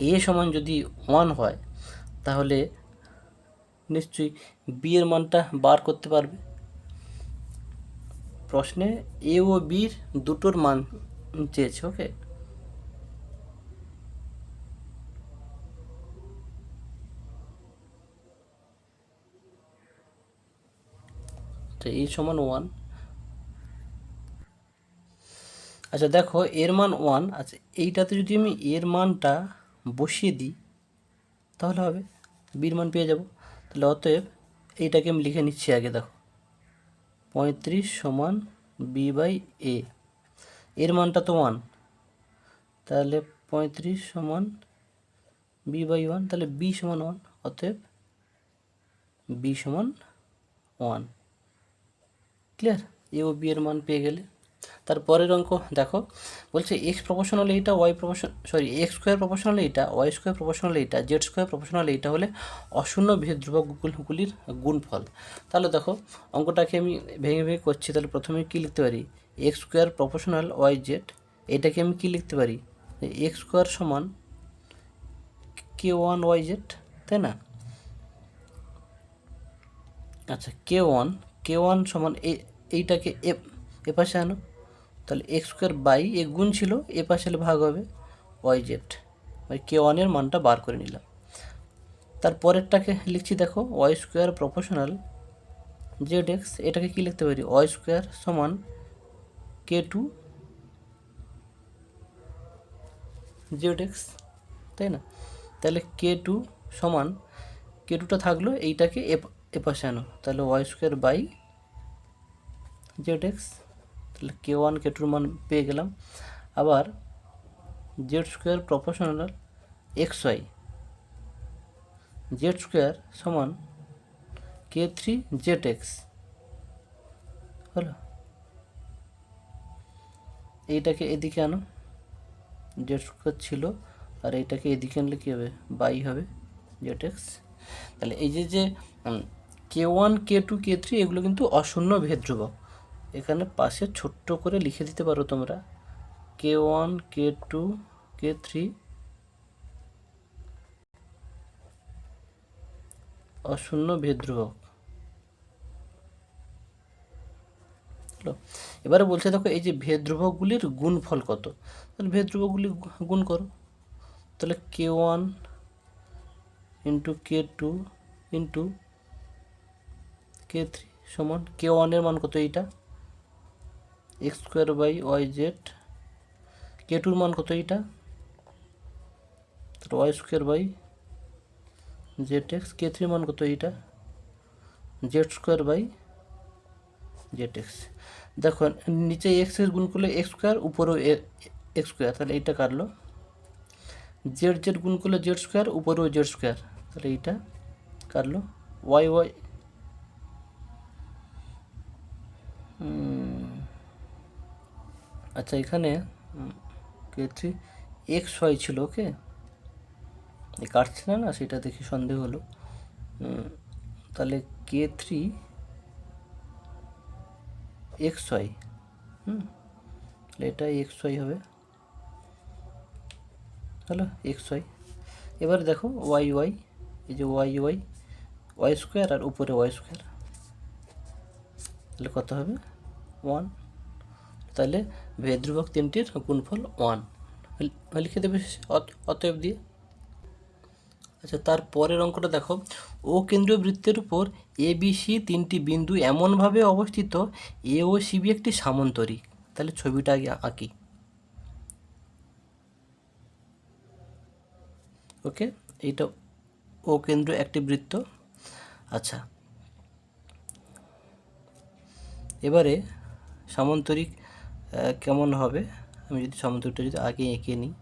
এ সমান যদি 1 হয় তাহলে নিশ্চয়ই বি এর মানটা বার করতে পারবে। প্রশ্নে এ ও বির দুটোর মান চেয়েছে। ওকে, তো এ সমান 1। আচ্ছা দেখো এর মান 1, আচ্ছা এইটাতে যদি আমি এর মানটা বসিয়ে দিই তাহলে হবে, বির মান পেয়ে যাব। তাহলে অতএব এইটাকে আমি লিখে নিচ্ছি আগে। দেখো 35 সমান বি বাই এ, এর মানটা তো 1, তাহলে 35 সমান বি বাই 1, তাহলে বি সমান 1, অতএব বি সমান 1। ক্লিয়ার? এ ও বি এর মান পেয়ে গেলে। তারপরের অঙ্ক দেখো, বলছে এক্স প্রপোর্শনাল এইটা, ওয়াই এক্স স্কোয়ার প্রপোর্শনাল এইটা, ওয়াই স্কোয়ার প্রপোর্শনাল এইটা, জেড স্কোয়ার প্রপোর্শনাল এইটা হলে অশূন্য বিহের ধ্রুবকগুলির গুণফল। তাহলে দেখো অঙ্কটাকে আমি ভেঙে ভেঙে করছি। তাহলে প্রথমে কী লিখতে পারি? X square proportional y z, এটাকে আমি কী লিখতে পারি? এক্স স্কোয়ার সমান কে ওয়ান ওয়াই জেড, তাই না? আচ্ছা কে ওয়ান সমান এইটাকে এ পাশে আনো, তাহলে এক্স স্কোয়ার বাই এ গুণ ছিল, এ পাশে হলে ভাগ হবে ওয়াই জেড, ওই কে ওয়ানের মানটা বার করে নিলাম। তারপরেরটাকে লিখছি দেখো, y square proportional z x, এটাকে কী লিখতে পারি? ওয়াই স্কোয়ার সমান কে টু জেড এক্স, তাই না? তাহলে কে টু সমান, কে টুটা থাকলো, এইটাকে এ পাশে আনো, তাহলে y square by z x, তাহলে কে ওয়ান কে টুর মান পেয়ে গেলাম। আবার z square proportional x y, z square সমান কে থ্রি জেড এক্স, হলো। এইটাকে এদিকে আনো, জেড স্কোয়ার ছিল, আর এইটাকে এদিকে আনলে কী হবে? বাই হবে জেড এক্স। তাহলে এই যে কে ওয়ান কে টু কে থ্রি এগুলো কিন্তু অশূন্য বিহের ধ্রুবক। এখানে পাশে ছোট্ট করে লিখে দিতে পারো তোমরা, কে ওয়ান কে টু কে থ্রি অশূন্য বিহের ধ্রুবক। এবারে বলছে দেখো এই যে ভেদ ধ্রুবকগুলির গুণফল কত? তাহলে ভেদ ধ্রুবকগুলি গুণ করো, তাহলে k one into k two into k three সমান কে ওয়ানের মান কত? এইটা x square by y z, k টুর মান কত এইটা, y square by z x, k থ্রির মান কত এইটা, z square by z x. দেখো নিচে এক্স এর গুণ করলে এক্স স্কোয়ার, উপরেও এক্স স্কোয়ার, তাহলে এইটা কাটলো। জেড জেড গুণ করলে জেড স্কোয়ার, উপরেও জেড স্কোয়ার, তাহলে এইটা কাটলো। ওয়াই ওয়াই আচ্ছা, এখানে কে থ্রি এক্স ওয়াই ছিল, ওকে কাটছে না না, সেটা দেখে সন্দেহ হলো। তাহলে কে থ্রি এক্স ওয়াই, তাহলে এটা এক্স ওয়াই হবে, হলো এক্স ওয়াই। এবার দেখো ওয়াই ওয়াই, এই যে ওয়াই ওয়াই, ওয়াই স্কোয়ার আর উপরে ওয়াই স্কোয়ার, তাহলে কত হবে 1। তাহলে ভেদ্রুবক তিনটির গুণফল 1 লিখে দেবে অতএব দিয়ে। আচ্ছা, তারপরের অঙ্কটা দেখো, ও কেন্দ্রীয় বৃত্তের উপর এ বি সি তিনটি বিন্দু এমনভাবে অবস্থিত এ ও সি বি একটি সামান্তরিক। তাহলে ছবিটা আগে আঁকি, ওকে। এইটা ও কেন্দ্র একটি বৃত্ত। আচ্ছা, এবারে সামান্তরিক কেমন হবে, আমি যদি সামান্তরিকটা যদি আগে এঁকে নিই,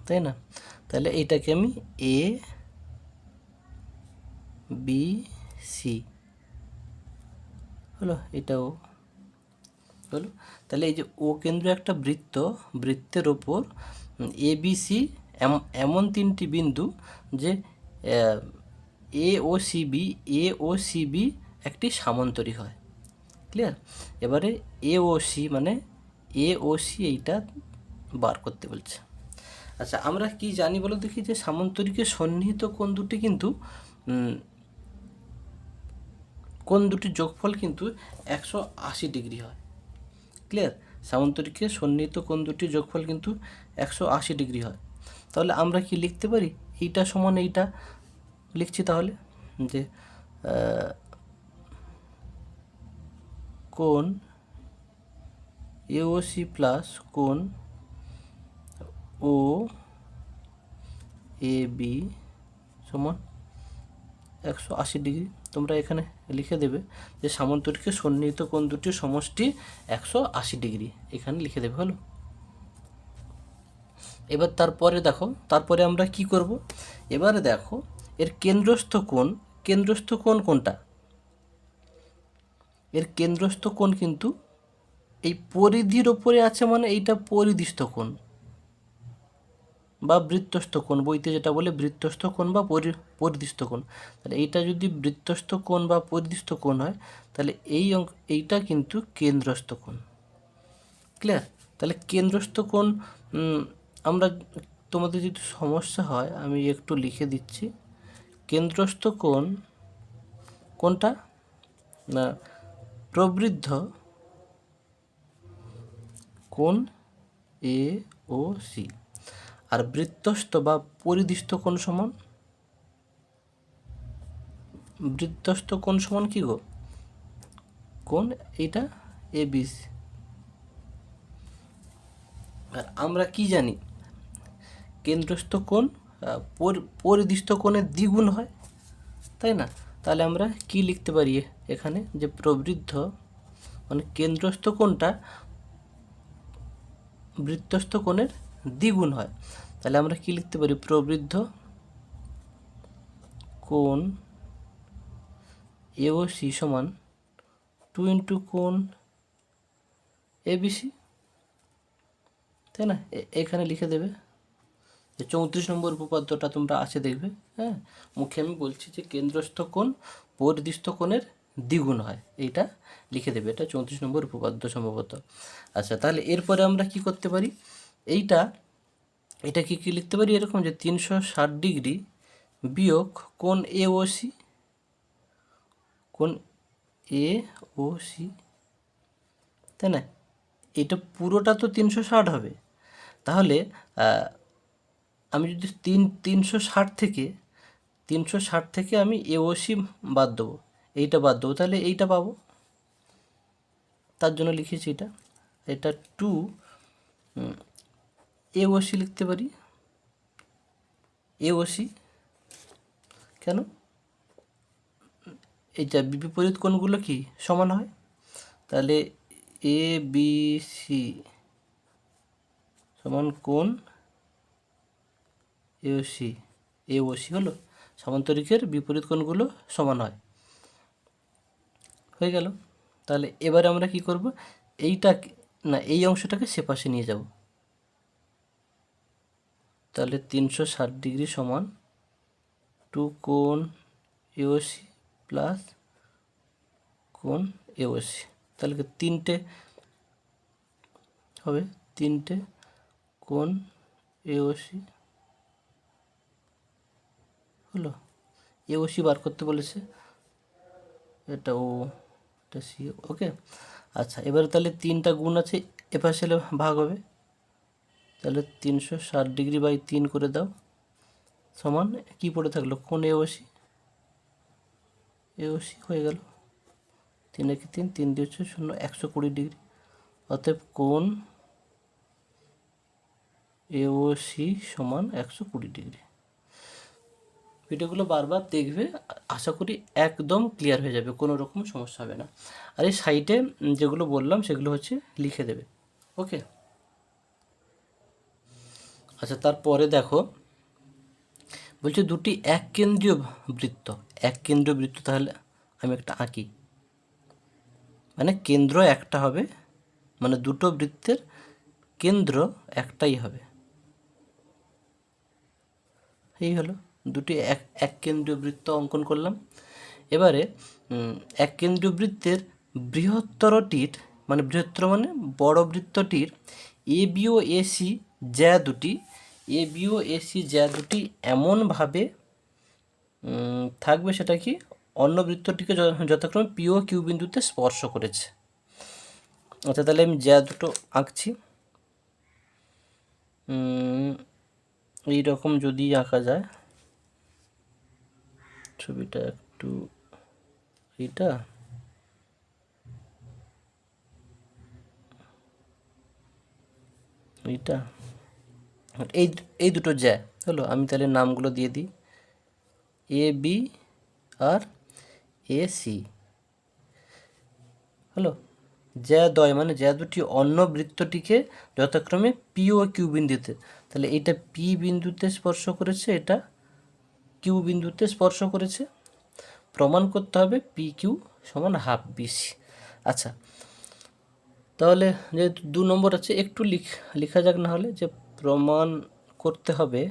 তাই না, তাহলে এইটাকে আমি এ বি সি হলো, এটাও হলো। তাহলে এই যে ও কেন্দ্র একটা বৃত্ত, বৃত্তের ওপর এ বি সি এমন তিনটি বিন্দু যে এ ও সি বি, এ ও সি বি একটি সামান্তরিক হয়। ক্লিয়ার? এবারে এ ও সি মানে এ ও সি এইটা বার করতে বলছে। আচ্ছা, আমরা কি জানি বলো দেখি, যে সামান্তরিকের সন্নিহিত কোণ দুটি কিন্তু কোণ দুটির যোগফল কিন্তু 180 ডিগ্রি হয়। ক্লিয়ার? সামান্তরিকের সন্নিহিত কোণ দুটির যোগফল কিন্তু 180 ডিগ্রি হয়। তাহলে আমরা কি লিখতে পারি, এইটা সমান এইটা লিখছি, তাহলে যে কোণ এওসি প্লাস কোণ ও এ বি সমান 180 ডিগ্রি। তোমরা এখানে লিখে দেবে যে সামান্তরিকের সন্নিহিত কোণ দুটির সমষ্টি 180 ডিগ্রি, এখানে লিখে দেবে, হলো। এবার তারপরে দেখো, তারপরে আমরা কি করব, এবারে দেখো এর কেন্দ্রস্থ কোণ কোনটা, এর কেন্দ্রস্থ কোণ কিন্তু এই পরিধির ওপরে আছে, মানে এইটা পরিধিস্থ কোণ বা বৃত্তস্থ কোণ, বইতে যেটা বলে বৃত্তস্থ কোণ বা পরিধিস্থ কোণ। তাহলে এইটা যদি বৃত্তস্থ কোণ বা পরিধিস্থ কোণ হয়, তাহলে এইটা কিন্তু কেন্দ্রস্থ কোণ। ক্লিয়ার? তাহলে কেন্দ্রস্থ কোণ আমরা, তোমাদের যদি সমস্যা হয় আমি একটু লিখে দিচ্ছি। কেন্দ্রস্থ কোণ কোনটা না, প্রবৃদ্ধ কোণ এ ও সি। আর বৃত্তস্থ বা পরিধিস্থ কোণ সমান, বৃত্তস্থ কোণ সমান কি গো, কোণ এইটা এ বি সি। আর আমরা কি জানি, কেন্দ্রস্থ কোণ পরিধিস্থ কোণের দ্বিগুণ হয়, তাই না? তাহলে আমরা কি লিখতে পারি এখানে, যে প্রবৃদ্ধ মানে কেন্দ্রস্থ কোণটা বৃত্তস্থ কোণের দ্বিগুণ হয়। তাহলে আমরা কি লিখতে পারি, প্রবৃদ্ধ কোণ এ ও সি সমান 2 ইন্টু কোণ এ বি সি, তাই না? এখানে লিখে দেবে। 34 নম্বর উপপাদ্যটা তোমরা আছে দেখবে, হ্যাঁ, মুখে আমি বলছি যে কেন্দ্রস্থ কোণ পরিধিস্থ কোণের দ্বিগুণ হয়, এইটা লিখে দেবে, এটা 34 নম্বর উপপাদ্য সম্ভবত। আচ্ছা, তাহলে এরপরে আমরা কি করতে পারি, এটা কি লিখতে পারি এরকম, যে 360 ডিগ্রি বিয়োগ কোণ এ ও সি, কোণ এ ও সি, তাই না? এটা পুরোটা তো 360 হবে, তাহলে আমি যদি 360 থেকে আমি এওসি বাদ দেবো, এইটা বাদ দেবো, তাহলে এইটা পাবো। তার জন্য লিখেছি এটা 2 এওসি লিখতে পারি। এওসি কেন? এইটা বিপরীত কোণগুলো কি সমান হয়, তাহলে এ বি সি সমান কোণ এওসি। এওসি হলো সমান্তরিকের বিপরীত কোণগুলো সমান হয়। হয়ে গেল। তাহলে এবারে আমরা কি করব, এইটা না, এই অংশটাকে সে পাশে নিয়ে যাব। তাহলে 360 সমান 2 কোণ এওসি প্লাস কোণ এওসি। তাহলে তিনটে হবে, 3টে কোণ এওসি হলো। এওসি বার করতে বলেছে, এটা ও, এটা সি। ওকে, আচ্ছা এবারে তাহলে 3টা গুণ আছে, এপাশে ভাগ হবে। তাহলে 360°/3 করে দাও, সমান কি পড়ে থাকলো, কোণ এওসি। এওসি হয়ে গেল, 3 একে 3, 3 দিয়ে 0, 120°। অতএব কোণ এওসি সমান 120°। ভিডিওগুলো বারবার দেখবে, আশা করি একদম ক্লিয়ার হয়ে যাবে, কোনো রকম সমস্যা হবে না। আর এই সাইটে যেগুলো বললাম সেগুলো হচ্ছে লিখে দেবে। ওকে, আচ্ছা তারপরে দেখো বলছে দুটি এককেন্দ্রীয় বৃত্ত। এককেন্দ্রীয় বৃত্ত, তাহলে আমি একটা আঁকি, মানে কেন্দ্র একটা হবে, মানে দুটো বৃত্তের কেন্দ্র একটাই হবে। এই হলো দুটি এককেন্দ্রীয় বৃত্ত অঙ্কন করলাম। এবারে এককেন্দ্রীয় বৃত্তের বৃহত্তরটির, মানে বৃহত্তর মানে বড় বৃত্তটির এ বি ও এসি জ্যা দুটি, এ বি ও এসি জ্যা দুটি এমনভাবে থাকবে, সেটা কি, অন্য বৃত্তটিকে যথাক্রমে পি ও কিউ বিন্দুতে স্পর্শ করেছে। আচ্ছা তাহলে আমি জ্যা দুটো আঁকছি। এই রকম যদি আঁকা যায় ছবিটা, একটু এইটা, এইটা, এই এই দুটো জ্যা হলো। আমি তাহলে নামগুলো দিয়ে দিই, A B R A C হলো। জ্যাদ্বয় মানে জ্যা দুটি অন্য বৃত্তটিকে যথাক্রমে পি ও কিউ বিন্দুতে, তাহলে এটা পি বিন্দুতে স্পর্শ করেছে, এটা কিউ বিন্দুতে স্পর্শ করেছে। প্রমাণ করতে হবে পি কিউ সমান হাফ বিসি। আচ্ছা তাহলে যেহেতু 2 নম্বর আছে, একটু লেখা যাক, না হলে যে প্রমাণ করতে হবে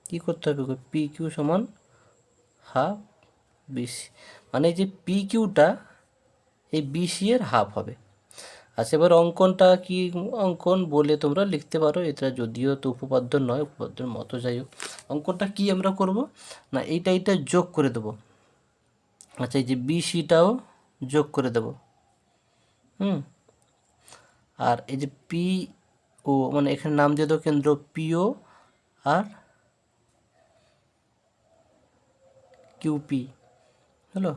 কি করতে হবে, পি কিউ সমান হাফ বিসি, মানে যে পি কিউটা এই বিসি এর হাফ হবে। আচ্ছা এবার অঙ্কনটা কি, অঙ্কন বলে তোমরা লিখতে পারো, এটা যদিও তো উপপাদ্য নয়, উপপাদ্যের মতো, যাই হোক। অঙ্কনটা কি আমরা করব না, এইটা যোগ করে দেব। আচ্ছা এই যে বিসিটাও যোগ করে দেব, আর এই যে পি ও, মানে এখানে নাম দিয়ে দেবো কেন্দ্র পিও আর কিউপি হলো।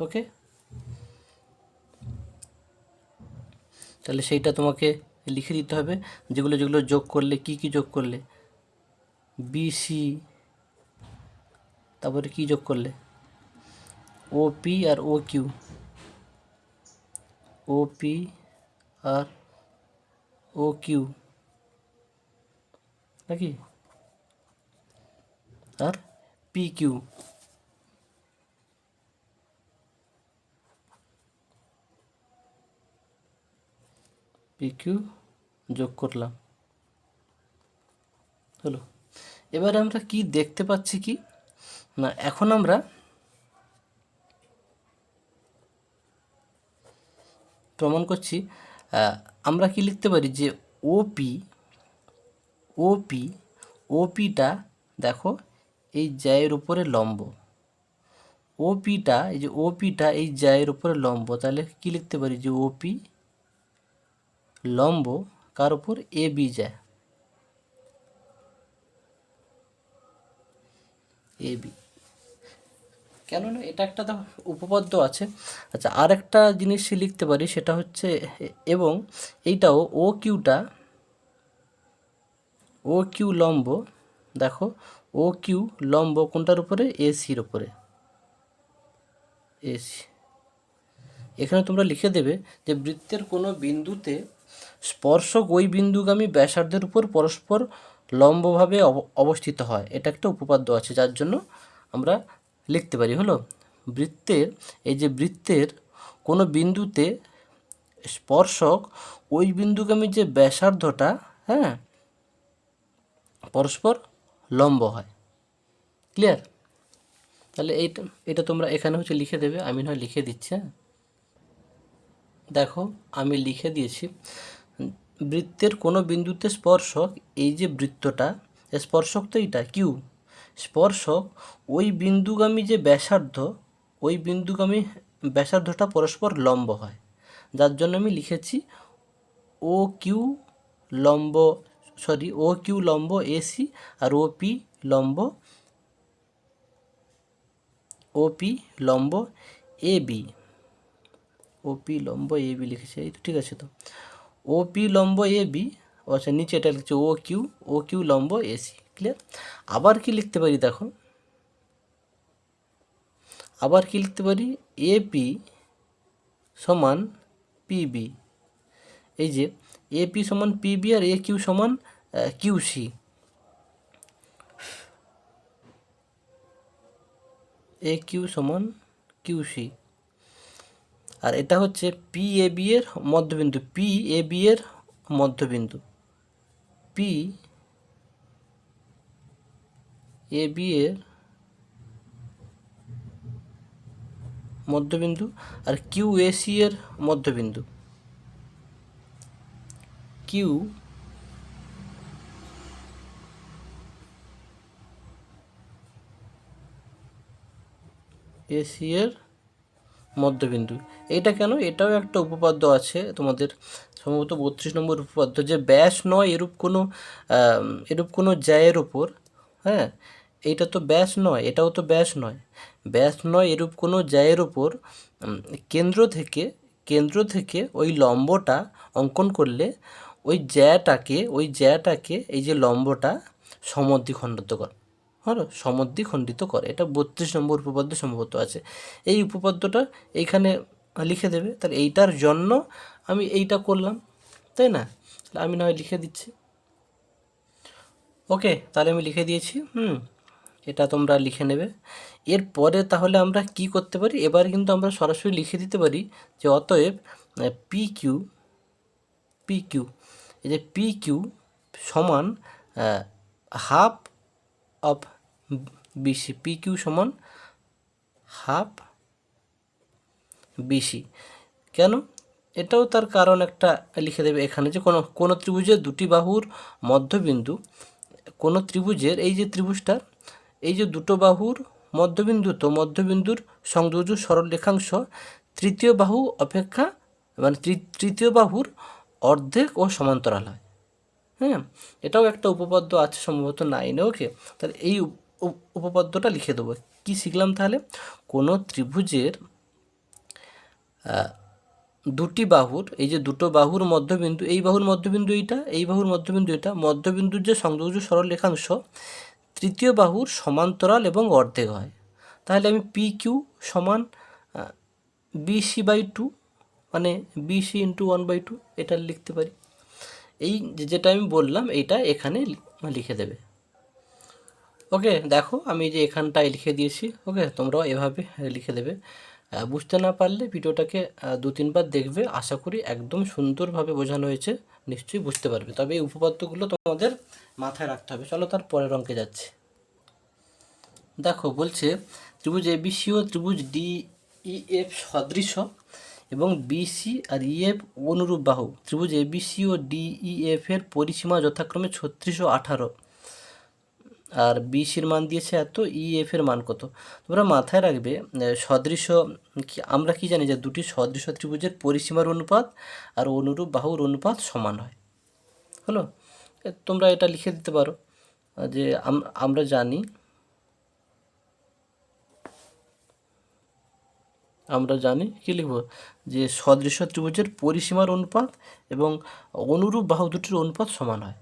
ওকে, তাহলে সেইটা তোমাকে লিখে দিতে হবে, যেগুলো যেগুলো যোগ করলে, কি কি যোগ করলে, বিসি, তারপরে কি যোগ করলে, ওপি আর ও কিউ, ওপি আর ও কিউ নাকি, আর পি কিউ। পি কিউ যোগ করলাম হলো। এবারে আমরা কি দেখতে পাচ্ছি কি না, এখন আমরা প্রমাণ করছি। আমরা কি লিখতে পারি যে ওপি, ওপিটা দেখো এই জ্যায়ের উপরে লম্ব, ওপিটা, এই যে ওপিটা এই জ্যায়ের উপরে লম্ব, তাহলে কি লিখতে পারি যে ওপি লম্ব কার উপর, এ বি জ্যা, এ বি। কেননা এটা একটা তো উপপাদ্য আছে। আচ্ছা, আর একটা জিনিস লিখতে পারি, সেটা হচ্ছে এবং এইটাও ও কিউটা, ও কিউ লম্ব, দেখো ও কিউ লম্ব কোনটার উপরে, এসির উপরে, এসি। এখানে তোমরা লিখে দেবে যে বৃত্তের কোনো বিন্দুতে স্পর্শক ওই বিন্দুগামী ব্যাসার্ধের উপর পরস্পর লম্বভাবে অবস্থিত হয়। এটা একটা উপপাদ্য আছে, যার জন্য আমরা লিখতে পারি হলো বৃত্তের, এই যে বৃত্তের কোনো বিন্দুতে স্পর্শক ওই বিন্দুগামী যে ব্যাসার্ধটা, হ্যাঁ, পরস্পর লম্ব হয়। ক্লিয়ার? তাহলে এইটা এটা তোমরা এখানে হচ্ছে লিখে দেবে, আমি নয় লিখে দিচ্ছি। হ্যাঁ, দেখো আমি লিখে দিয়েছি, বৃত্তের কোনো বিন্দুতে স্পর্শক, এই যে বৃত্তটা স্পর্শক তো এইটা কিউ, স্পর্শক ওই বিন্দুগামী যে ব্যাসার্ধ, ওই বিন্দুগামী ব্যাসার্ধটা পরস্পর লম্ব হয়, যার জন্য আমি লিখেছি ও কিউ লম্ব, সরি ও কিউ লম্ব এসি, আর ওপি লম্ব, ওপি লম্ব এ বি, ওপি লম্ব এ বি লিখেছে, এই তো ঠিক আছে। তো ওপি লম্ব এ বি, আচ্ছা নিচে এটা লিখছে ও কিউ লম্ব এসি। ক্লিয়ার? আবার কি লিখতে পারি দেখো, আবার কি লিখতে পারি, এপি সমান পিবি, এই যে এপি সমান পিবি আর এ কিউ সমান কিউসি, এ কিউ সমান কিউসি। আর এটা হচ্ছে পি এ বি এর মধ্যবিন্দু, পি এ বি এর মধ্যবিন্দু, পি এ বি এর মধ্যবিন্দু, আর কিউ এ সি এর মধ্যবিন্দু, কিউ এ সি এর মধ্যবিন্দু। এইটা কেন, এটাও একটা উপপাদ্য আছে তোমাদের, সম্ভবত 32 নম্বর উপপাদ্য, যে ব্যাস নয় এরূপ কোনো জ্যায়ের ওপর, হ্যাঁ, এইটা তো ব্যাস নয়, এটাও তো ব্যাস নয়, ব্যাস নয় এরূপ কোনো জ্যায়ের ওপর কেন্দ্র থেকে ওই লম্বটা অঙ্কন করলে ওই জ্যাটাকে এই যে লম্বটা সমদ্বিখণ্ডিত করে, হলো সমদ্বিখণ্ডিত করে। এটা 32 নম্বর উপপাদ্য সম্ভবত আছে। এই উপপাদ্যটা এইখানে লিখে দেবে, তাহলে এইটার জন্য আমি এইটা করলাম, তাই না? তাহলে আমি নয় লিখে দিচ্ছি। ওকে, তাহলে আমি লিখে দিয়েছি। এটা তোমরা লিখে নেবে। এরপরে তাহলে আমরা কি করতে পারি, এবার কিন্তু আমরা সরাসরি লিখে দিতে পারি যে অতএব পি কিউ, এই যে পি কিউ সমান half of BC, p q সমান হাফ বিসি। কেন? এটাও তার কারণ একটা লিখে দেবে এখানে, যে কোনো ত্রিভুজের দুটি বাহুর মধ্যবিন্দু, কোনো ত্রিভুজের এই যে ত্রিভুজটার এই যে দুটো বাহুর মধ্যবিন্দু, তো মধ্যবিন্দুর সংযোজ্য সরল রেখাংশ তৃতীয় বাহু অপেক্ষা, মানে তৃতীয় বাহুর অর্ধেক ও সমান্তরাল হয়। হ্যাঁ, এটাও একটা উপপাদ্য আছে সম্ভবত 9-এ। ওকে, তাহলে এই উপপাদ্যটা লিখে দেবো। কি শিখলাম তাহলে, কোনো ত্রিভুজের দুটি বাহুর, এই যে দুটো বাহুর মধ্যবিন্দু, এই বাহুর মধ্যবিন্দু এইটা, এই বাহুর মধ্যবিন্দু এটা, মধ্যবিন্দুর যে সংযোজ্য সরল রেখাংশ তৃতীয় বাহুর সমান্তরাল এবং অর্ধেক হয়। তাহলে আমি পি কিউ সমান বিসি বাই টু, মানে বিসি ইন্টু 1/2 এটা লিখতে পারি। এই যেটা আমি বললাম এইটা এখানে লিখে দেবে। ওকে, দেখো আমি যে এখানটায় লিখে দিয়েছি। ওকে, তোমরাও এভাবে লিখে দেবে। বুঝতে না পারলে ভিডিওটাকে 2-3 বার দেখবে, আশা করি একদম সুন্দরভাবে বোঝানো হয়েছে, নিশ্চয়ই বুঝতে পারবে। তবে এই উপপাদ্যগুলো তোমাদের মাথায় রাখতে হবে। চলো তার পরের অঙ্কে যাচ্ছি। দেখো বলছে ত্রিভুজ এবিসি ও ত্রিভুজ ডিইএফ সদৃশ এবং বিসি আর ইএফ অনুরূপ বাহু। ত্রিভুজ এবিসি ও ডিইএফ এর পরিসীমা যথাক্রমে 36 ও 18। আর বিসির মান দিয়েছে এত, ইএফ এর মান কত। তোমরা মাথায় রাখবে সদৃশ আমরা কি জানি যে দুটি সদৃশ ত্রিভুজের পরিসীমার অনুপাত আর অনুরূপ বাহুর অনুপাত সমান হয়। হলো, তোমরা এটা লিখে দিতে পারো যে আমরা জানি কি লিখব, যে সদৃশ ত্রিভুজের পরিসীমার অনুপাত এবং অনুরূপ বাহু দুটির অনুপাত সমান হয়।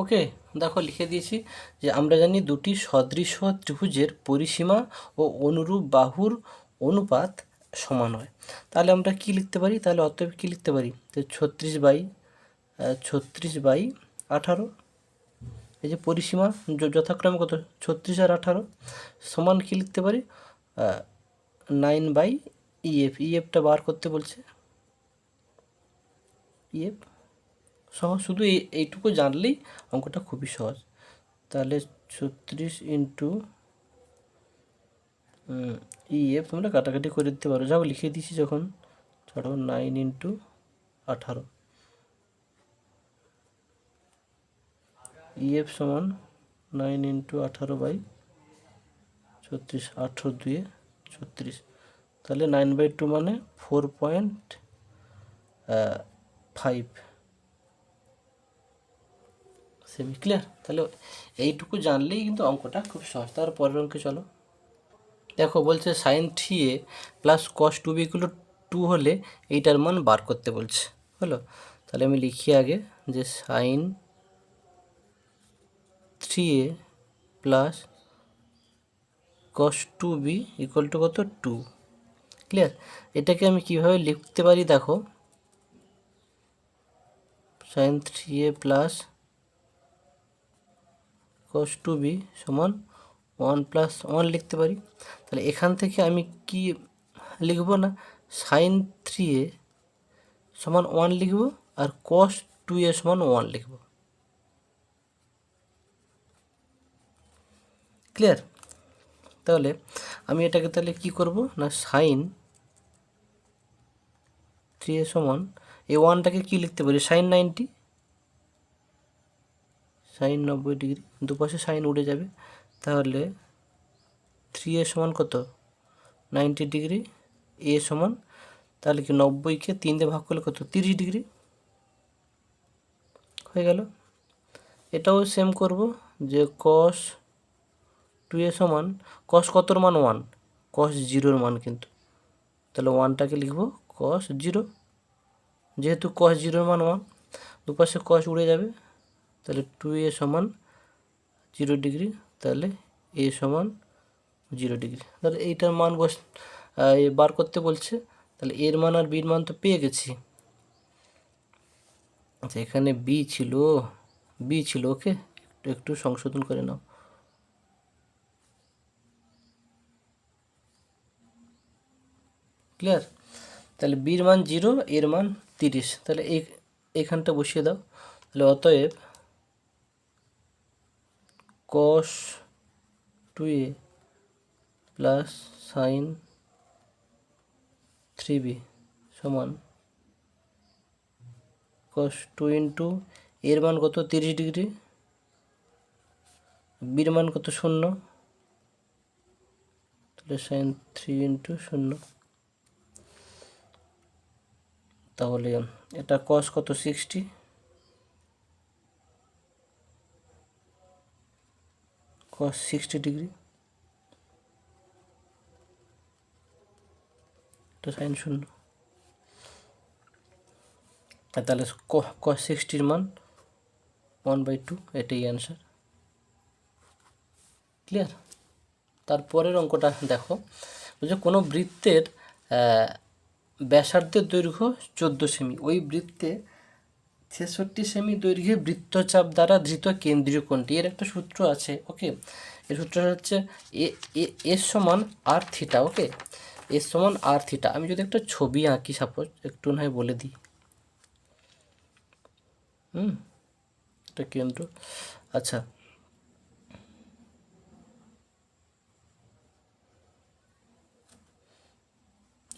ওকে, দেখো লিখে দিয়েছি যে আমরা জানি দুটি সদৃশ ত্রিভুজের পরিসীমা ও অনুরূপ বাহুর অনুপাত সমান হয়। তাহলে আমরা কি লিখতে পারি, তাহলে অতএব কি লিখতে পারি, তো 36/18, এই যে পরিসীমা যথাক্রমে কত 36 আর 18, সমান কি লিখতে পারি 9/EF। ইএফটা বার করতে বলছে, ইএফ সহজ, শুধু এইটুকু জানলেই অঙ্কটা খুবই সহজ। তাহলে 36 ইন্টু ইএফ তোমরা কাটাকাটি করে দিতে পারো, যাও লিখে দিয়েছি যখন, ছাড়ো 9 × 18, ইএফ সমান 9 × 18/36, 18×2 = 36, তাহলে 9/2 মানে 4.5 সেমি। ক্লিয়ার? তাহলে এইটুকু জানলেই কিন্তু অঙ্কটা খুব সহজ। তার পরের অঙ্কে চলো। দেখো বলছে sin3a প্লাস cos 2b = 2 হলে এইটার মান বার করতে বলছে। হলো, তাহলে আমি লিখি আগে যে sin3a প্লাস cos 2b = কত 2। ক্লিয়ার? এটাকে আমি কিভাবে লিখতে পারি দেখো, sin3a প্লাস cos 2b সমান 1 + 1 লিখতে পারি। তাহলে এখান থেকে আমি কি লিখব না, sin3a সমান 1 লিখব আর cos 2a সমান 1 লিখব। ক্লিয়ার? তাহলে আমি এটাকে তাহলে কি করব না, sin3a সমান এই 1টাকে কি লিখতে পারি, sin90, sin 90°, দুপাশে সাইন উড়ে যাবে। তাহলে 3a সমান কত 90°, a সমান তাহলে কি 90কে 3 দিয়ে ভাগ করলে কত 30° হয়ে গেল। এটাও সেম করব যে cos 2a সমান cos কতর মান 1, cos 0-র মান কিন্তু, তাহলে 1টাকে লিখব cos 0, যেহেতু cos 0-র মান 1, দুপাশে cos উড়ে যাবে, তাহলে 2a সমান 0°, তাহলে a সমান 0°। তাহলে এইটার মান বার করতে বলছে, তাহলে এর মান আর বির মান তো পেয়ে গেছি। আচ্ছা, এখানে বি ছিল, ওকে, একটু সংশোধন করে নাও। ক্লিয়ার? তাহলে বির মান 0, এর মান 30, তাহলে এখানটা বসিয়ে দাও। তাহলে অতএব cos 2a plus sin 3b সমান cos 2 ইন্টু এর মান কত 30°, বির মান কত 0, তাহলে sin 3 ইন্টু 0। তাহলে এটা cos কত 60, cos 60°, এটা sin 0, তাহলে cos 60-র মান 1/2, এটাই অ্যান্সার। ক্লিয়ার? তারপরের অঙ্কটা দেখো, যে কোনো বৃত্তের ব্যাসার্ধের দৈর্ঘ্য 14 সেমি, ওই বৃত্তে 66 সেমি দৈর্ঘ্যে বৃত্তচাপ দ্বারা ধৃত কেন্দ্রীয় কোণটি, এর একটা সূত্র আছে। ওকে, এই সূত্রটা হচ্ছে এস সমান আর থিটা। ওকে, এস সমান আর থিটা। আমি যদি একটা ছবি আঁকি, সাপোজ একটু নয় বলে দিই, এটা কেন্দ্র। আচ্ছা,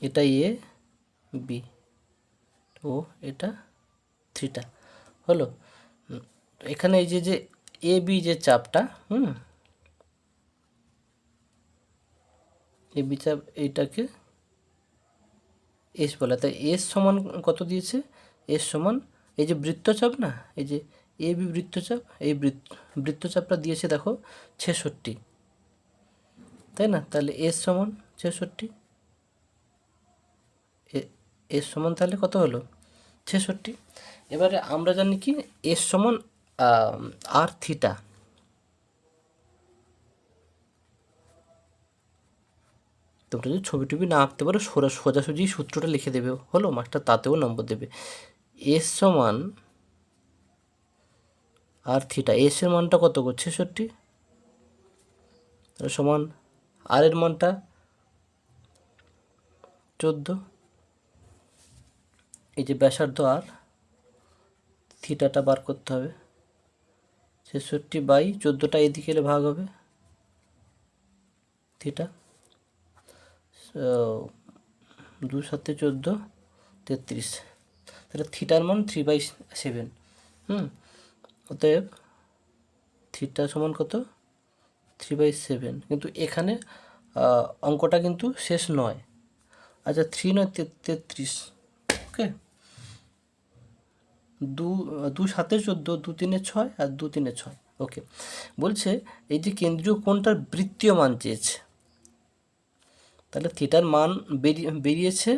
এটা এ বি, ও এটা থিটা। হলো, এখানে এই যে এ বি যে চাপটা, এ বি চাপ এইটাকে এস বলে। তাই এস সমান কত দিয়েছে? এস সমান এই যে বৃত্তচাপ না, এই যে এ বি বৃত্তচাপ, এই বৃত্তচাপটা দিয়েছে দেখো 66, তাই না? তাহলে এস সমান 66, এস সমান তাহলে কত হলো? 66। এবারে আমরা জানি কি এস সমান আর থিটা। তোমরা যদি ছবি টবি না আঁকতে পারো সোজাসুজি সূত্রটা লিখে দেবে, হলো, মাস্টার তাতেও নম্বর দেবে। এস সমান আর থিটা, এস এর মানটা কত গো? 66, সমান আর এর মানটা 14, এই যে ব্যাসার্ধ আর, থিটাটা বার করতে হবে। 66/14টা এদিকে এলে ভাগ হবে থিটা, 2 7 14 33, তাহলে থিটার মান 3/7। অতএব থিটা সমান কত? 3/7। কিন্তু এখানে অঙ্কটা কিন্তু শেষ নয়। আচ্ছা 3 নয় 33, ওকে। 2 7 14, 2 3 6 আর 2 3 6, ওকে। বলছে এই যে কেন্দ্রীয় কোণটার বৃত্তীয় মান চেয়েছে, তাহলে থিটার মান বেরিয়েছে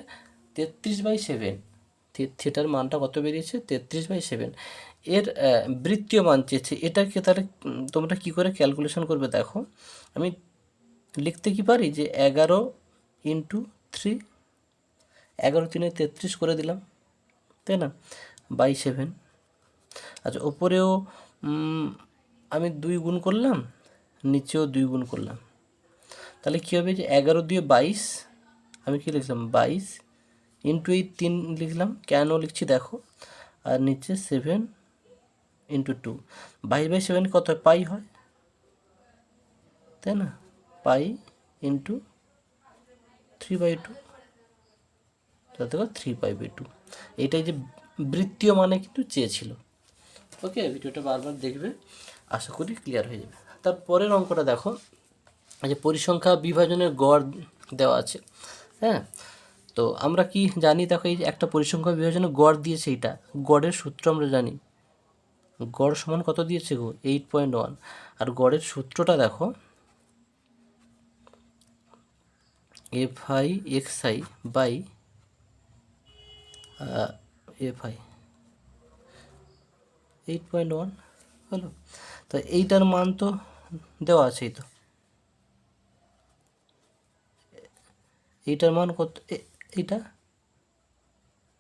33/7। থিটার মানটা কত বেরিয়েছে? 33/7। এর বৃত্তীয় মান চেয়েছে, এটাকে তাহলে তোমরা কি করে ক্যালকুলেশন করবে দেখো। আমি লিখতে কি পারি যে 11 × 3, 11 3 33 করে দিলাম, তাই না, বাই 7। আচ্ছা ওপরেও আমি 2 গুণ করলাম, নিচেও 2 গুণ করলাম, তাহলে কী হবে? যে 11 দিয়ে 22, আমি কি লিখলাম 22 ইন্টু এই 3 লিখলাম, কেন লিখছি দেখো, আর নিচে 7 × 2, 22/7 কত হয়? পাই হয়, তাই না, পাই ইন্টু 3/2, তাহলে দেখো 3π/2। এটাই যে বৃত্তীয় মানে কিন্তু চেয়েছিল। ওকে, ভিডিওটা বারবার দেখবে, আশা করি ক্লিয়ার হয়ে যাবে। তারপরের অঙ্কটা দেখো, যে পরিসংখ্যা বিভাজনের গড় দেওয়া আছে, হ্যাঁ। তো আমরা কি জানি দেখো, এই যে একটা পরিসংখ্যা বিভাজনের গড় দিয়েছে, এটা গড়ের সূত্র আমরা জানি। গড় সমান কত দিয়েছে গো? 8.1। আর গড়ের সূত্রটা দেখো, FI/XI বাই FI, 8.1 হলো। তো এইটার মান তো দেওয়া আছেই, তো এইটার মান কত? এইটা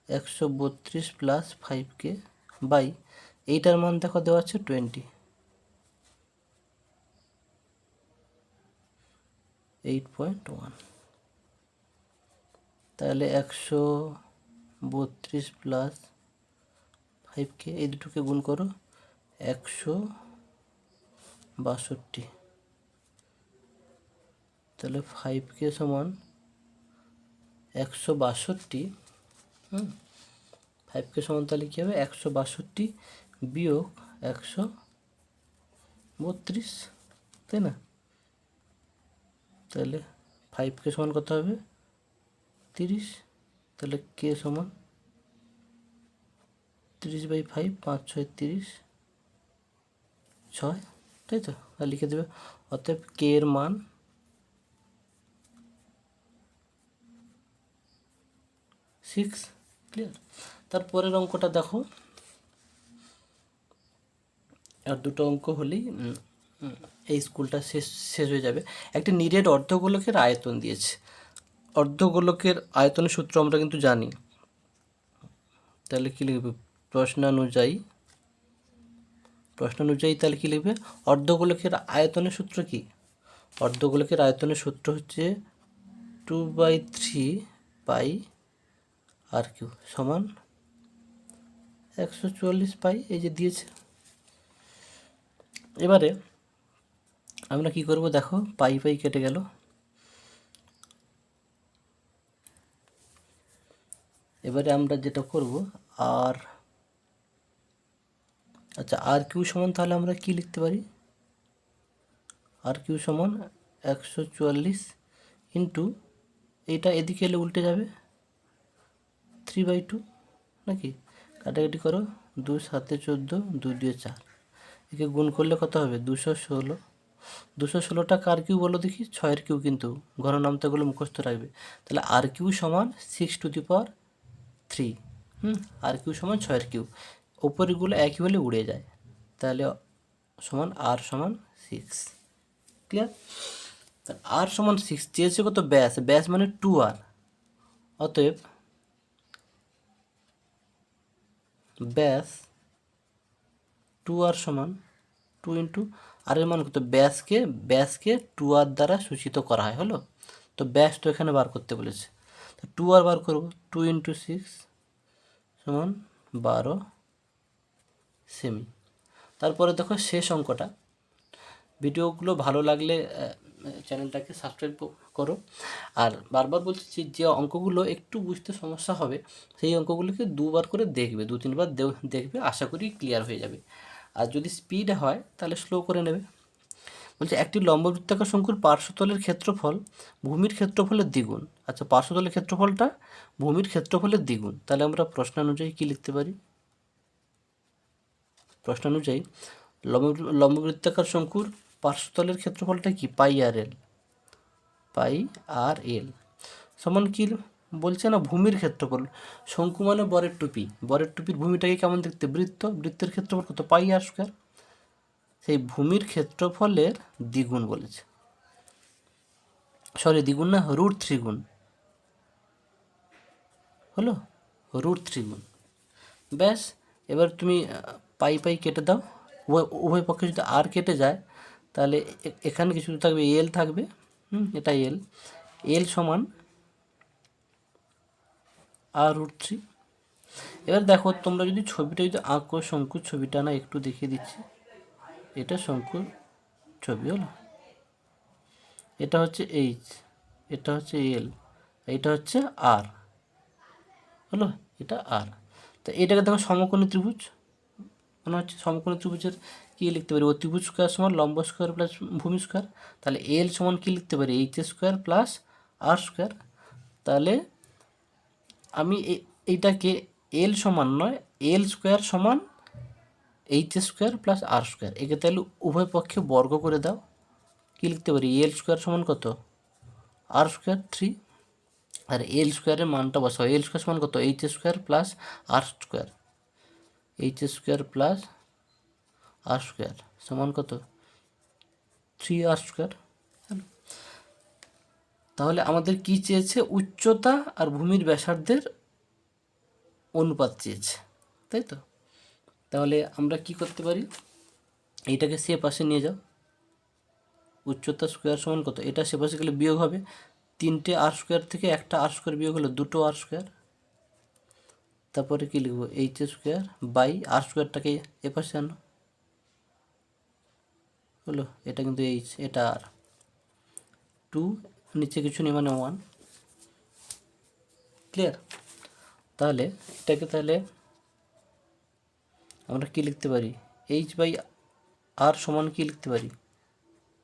132 + 5K বাই এইটার মান দেখো দেওয়া আছে 20, 8.1। তাহলে 132 + 5K, এই দুটোকে গুণ করো, 162, তাহলে 5K সমান 162। 5K সমান তাহলে কী হবে? 162 বিয়োগ 132, তাই না? তাহলে 5K সমান কত হবে? 30। তাহলে K সমান 30/5, 5 6 30, 6, তাই তো? আর লিখে দেবে, অতএব K এর মান 6। ক্লিয়ার? তারপরের অঙ্কটা দেখো, আর দুটো অঙ্ক হলেই এই স্কুলটা শেষ শেষ হয়ে যাবে। একটি নিরেট অর্ধগোলকের আয়তন দিয়েছে। অর্ধগোলকের আয়তনের সূত্র আমরা কিন্তু জানি, তাহলে কী লিখবে? প্রশ্নানুযায়ী তাহলে কী লিখবে? অর্ধগোলকের আয়তনের সূত্র কি? অর্ধগোলকের আয়তনের সূত্র হচ্ছে 2/3π/r³ সমান 144π, এই যে দিয়েছে। এবারে আমরা কি করব দেখো, পাই কেটে গেল। এবারে আমরা যেটা করব, আচ্ছা, আর কিউ সমান তাহলে আমরা কি লিখতে পারি? আর কিউ সমান 144 ইন্টু, এইটা এদিকে এলে উল্টে যাবে 3/2 নাকি? কাটাকাটি করো, 2 7 14, 2 2 4, একে গুণ করলে কত হবে? 216। 216টা কার কিউ বলো দেখি? 6-এর কিউ, কিন্তু ঘন নামতাগুলো মুখস্থ রাখবে। তাহলে আর কিউ সমান 6⁻3। আর কিউ সমান 6-এর কিউ, ওপরগুলো একই হলে উড়ে যায়, তাহলে সমান আর সমান 6। ক্লিয়ার? আর সমান 6 চেয়েছে কত? ব্যাস, ব্যাস মানে 2r। অতএব ব্যাস 2r সমান 2 ইন্টু আর এর মান কত? ব্যাসকে 2r দ্বারা সূচিত করা হয়, হলো? তো ব্যাস তো এখানে বার করতে বলেছে, তো 2r বার করব। 2 ইন্টু 6 সমান 12 সেমি। তারপরে দেখো শেষ অঙ্কটা। ভিডিওগুলো ভালো লাগলে চ্যানেলটাকে সাবস্ক্রাইব করো। আর বারবার বলছি যে অঙ্কগুলো একটু বুঝতে সমস্যা হবে সেই অঙ্কগুলোকে দুবার করে দেখবে, 2-3 বার দেখবে, আশা করি ক্লিয়ার হয়ে যাবে। আর যদি স্পিড হয় তাহলে স্লো করে নেবে। বলছে একটি লম্ববৃত্তাকার শঙ্কুর পার্শ্বতলের ক্ষেত্রফল ভূমির ক্ষেত্রফলের দ্বিগুণ। আচ্ছা, পার্শ্বতলের ক্ষেত্রফলটা ভূমির ক্ষেত্রফলের দ্বিগুণ, তাহলে আমরা প্রশ্নানুযায়ী কী লিখতে পারি? প্রশ্নানুযায়ী লম্ববৃত্তাকার শঙ্কুর পার্শ্বতলের ক্ষেত্রফলটা কি? পাই আর এল সমান কি বলছে না? ভূমির ক্ষেত্রফল। শঙ্কু মানে বরের টুপি, বরের টুপির ভূমিটাকে কেমন দেখতে? বৃত্ত, বৃত্তের ক্ষেত্রফল কত? পাই আর স্কয়ার। সেই ভূমির ক্ষেত্রফলের দ্বিগুণ বলেছে, সরি দ্বিগুণ না, √3 গুণ, হলো? √3 গুণ। ব্যাস, এবার তুমি পাই কেটে দাও, উভয় পক্ষে যদি আর কেটে যায় তাহলে এখানে কিছু থাকবে, এল থাকবে, এটা এল সমান r√3। এবার দেখো তোমরা যদি ছবিটা যদি আঁকো, শঙ্কুর ছবিটা না একটু দেখিয়ে দিচ্ছি। এটা শঙ্কুর ছবি, হলো? এটা হচ্ছে এইচ, এটা হচ্ছে এল, এটা হচ্ছে আর, হলো? এটা আর। তো এটাকে দেখো সমকোণী ত্রিভুজ, মনে হচ্ছে সমকোণী ত্রিভুজের কী লিখতে পারি? অতিভুজ স্কোয়ার সমান লম্ব স্কোয়ার প্লাস ভূমি স্কোয়ার। তাহলে এল সমান কী লিখতে পারি? এইচ স্কোয়ার প্লাস আর স্কোয়ার। তাহলে আমি এইটাকে এল সমান নয়, এল স্কোয়ার সমান এইচ স্কোয়ার প্লাস আর স্কোয়ার, একে তাহলে উভয় পক্ষে বর্গ করে দাও। কী লিখতে পারি? এল স্কোয়ার সমান কত? আর স্কোয়ার 3, আর এল স্কোয়ারের মানটা বসাও। এল স্কোয়ার সমান কত? এইচ স্কোয়ার প্লাস আর স্কোয়ার, এইচ স্কোয়ার প্লাস আর স্কোয়ার সমান কত? 3r square. তাহলে আমাদের কি চেয়েছে? উচ্চতা আর ভূমির ব্যাসার্ধের অনুপাত চেয়েছে, তাই তো? তাহলে আমরা কি করতে পারি? এইটাকে সে পাশে নিয়ে যাও। উচ্চতা স্কোয়ার সমান কত? এটা সে পাশে গেলে বিয়োগ হবে, 3টে আর স্কোয়ার থেকে একটা আর স্কোয়ার বিয়োগ হলো 2টো আর স্কোয়ার। তারপরে কি লিখবো? এইচ স্কোয়ার বাই আর স্কোয়ারটাকে এ পাশে আনো, হলো? এটা কিন্তু এইচ, এটা আর, 2 নিচে কিছু নেই মানে 1। ক্লিয়ার? তাহলে এটাকে তাহলে আমরা কি লিখতে পারি? এইচ বাই আর সমান কি লিখতে পারি?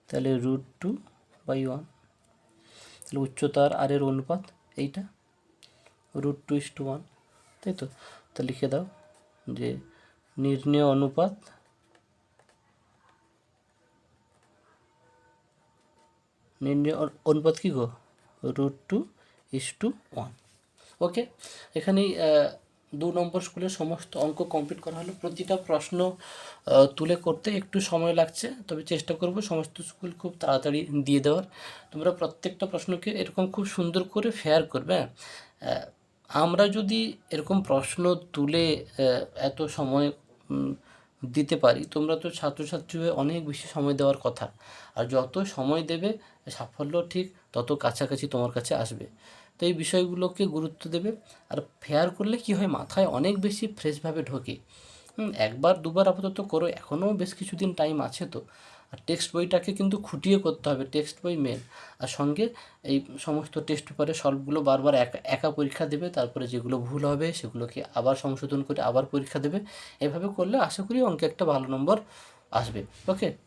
তাহলে √2/1। তাহলে উচ্চতার আর এর অনুপাত এইটা, √2:1, তাই তো? তা লিখে দাও যে নির্ণেয় অনুপাত কি গো? √2:1। ওকে, এখানেই 2 নম্বর স্কুলের সমস্ত অঙ্ক কমপ্লিট করা হলো। প্রতিটা প্রশ্ন তুলে করতে একটু সময় লাগছে, তবে চেষ্টা করব সমস্ত স্কুল খুব তাড়াতাড়ি দিয়ে দেওয়ার। তোমরা প্রত্যেকটা প্রশ্নকে এরকম খুব সুন্দর করে ফেয়ার করবে। আমরা যদি এরকম প্রশ্ন তুলে এত সময় দিতে পারি, তোমরা তো ছাত্রছাত্রী হয়ে অনেক বেশি সময় দেওয়ার কথা, আর যত সময় দেবে সাফল্য ঠিক তত কাছাকাছি তোমার কাছে আসবে। তো এই বিষয়গুলোকে গুরুত্ব দেবে। আর ফেয়ার করলে কি হয়, মাথায় অনেক বেশি ফ্রেশভাবে ঢোকে। 1-2বার আপাতত করো, এখনও বেশ কিছুদিন টাইম আছে তো। আর টেক্সট বইটাকে কিন্তু খুঁটিয়ে করতে হবে, টেক্সট বই মেন। আর সঙ্গে এই সমস্ত টেস্ট পেপারে সলভগুলো বারবার একা একা পরীক্ষা দেবে, তারপরে যেগুলো ভুল হবে সেগুলোকে আবার সংশোধন করে আবার পরীক্ষা দেবে। এভাবে করলে আশা করি অঙ্কে একটা ভালো নম্বর আসবে। ওকে।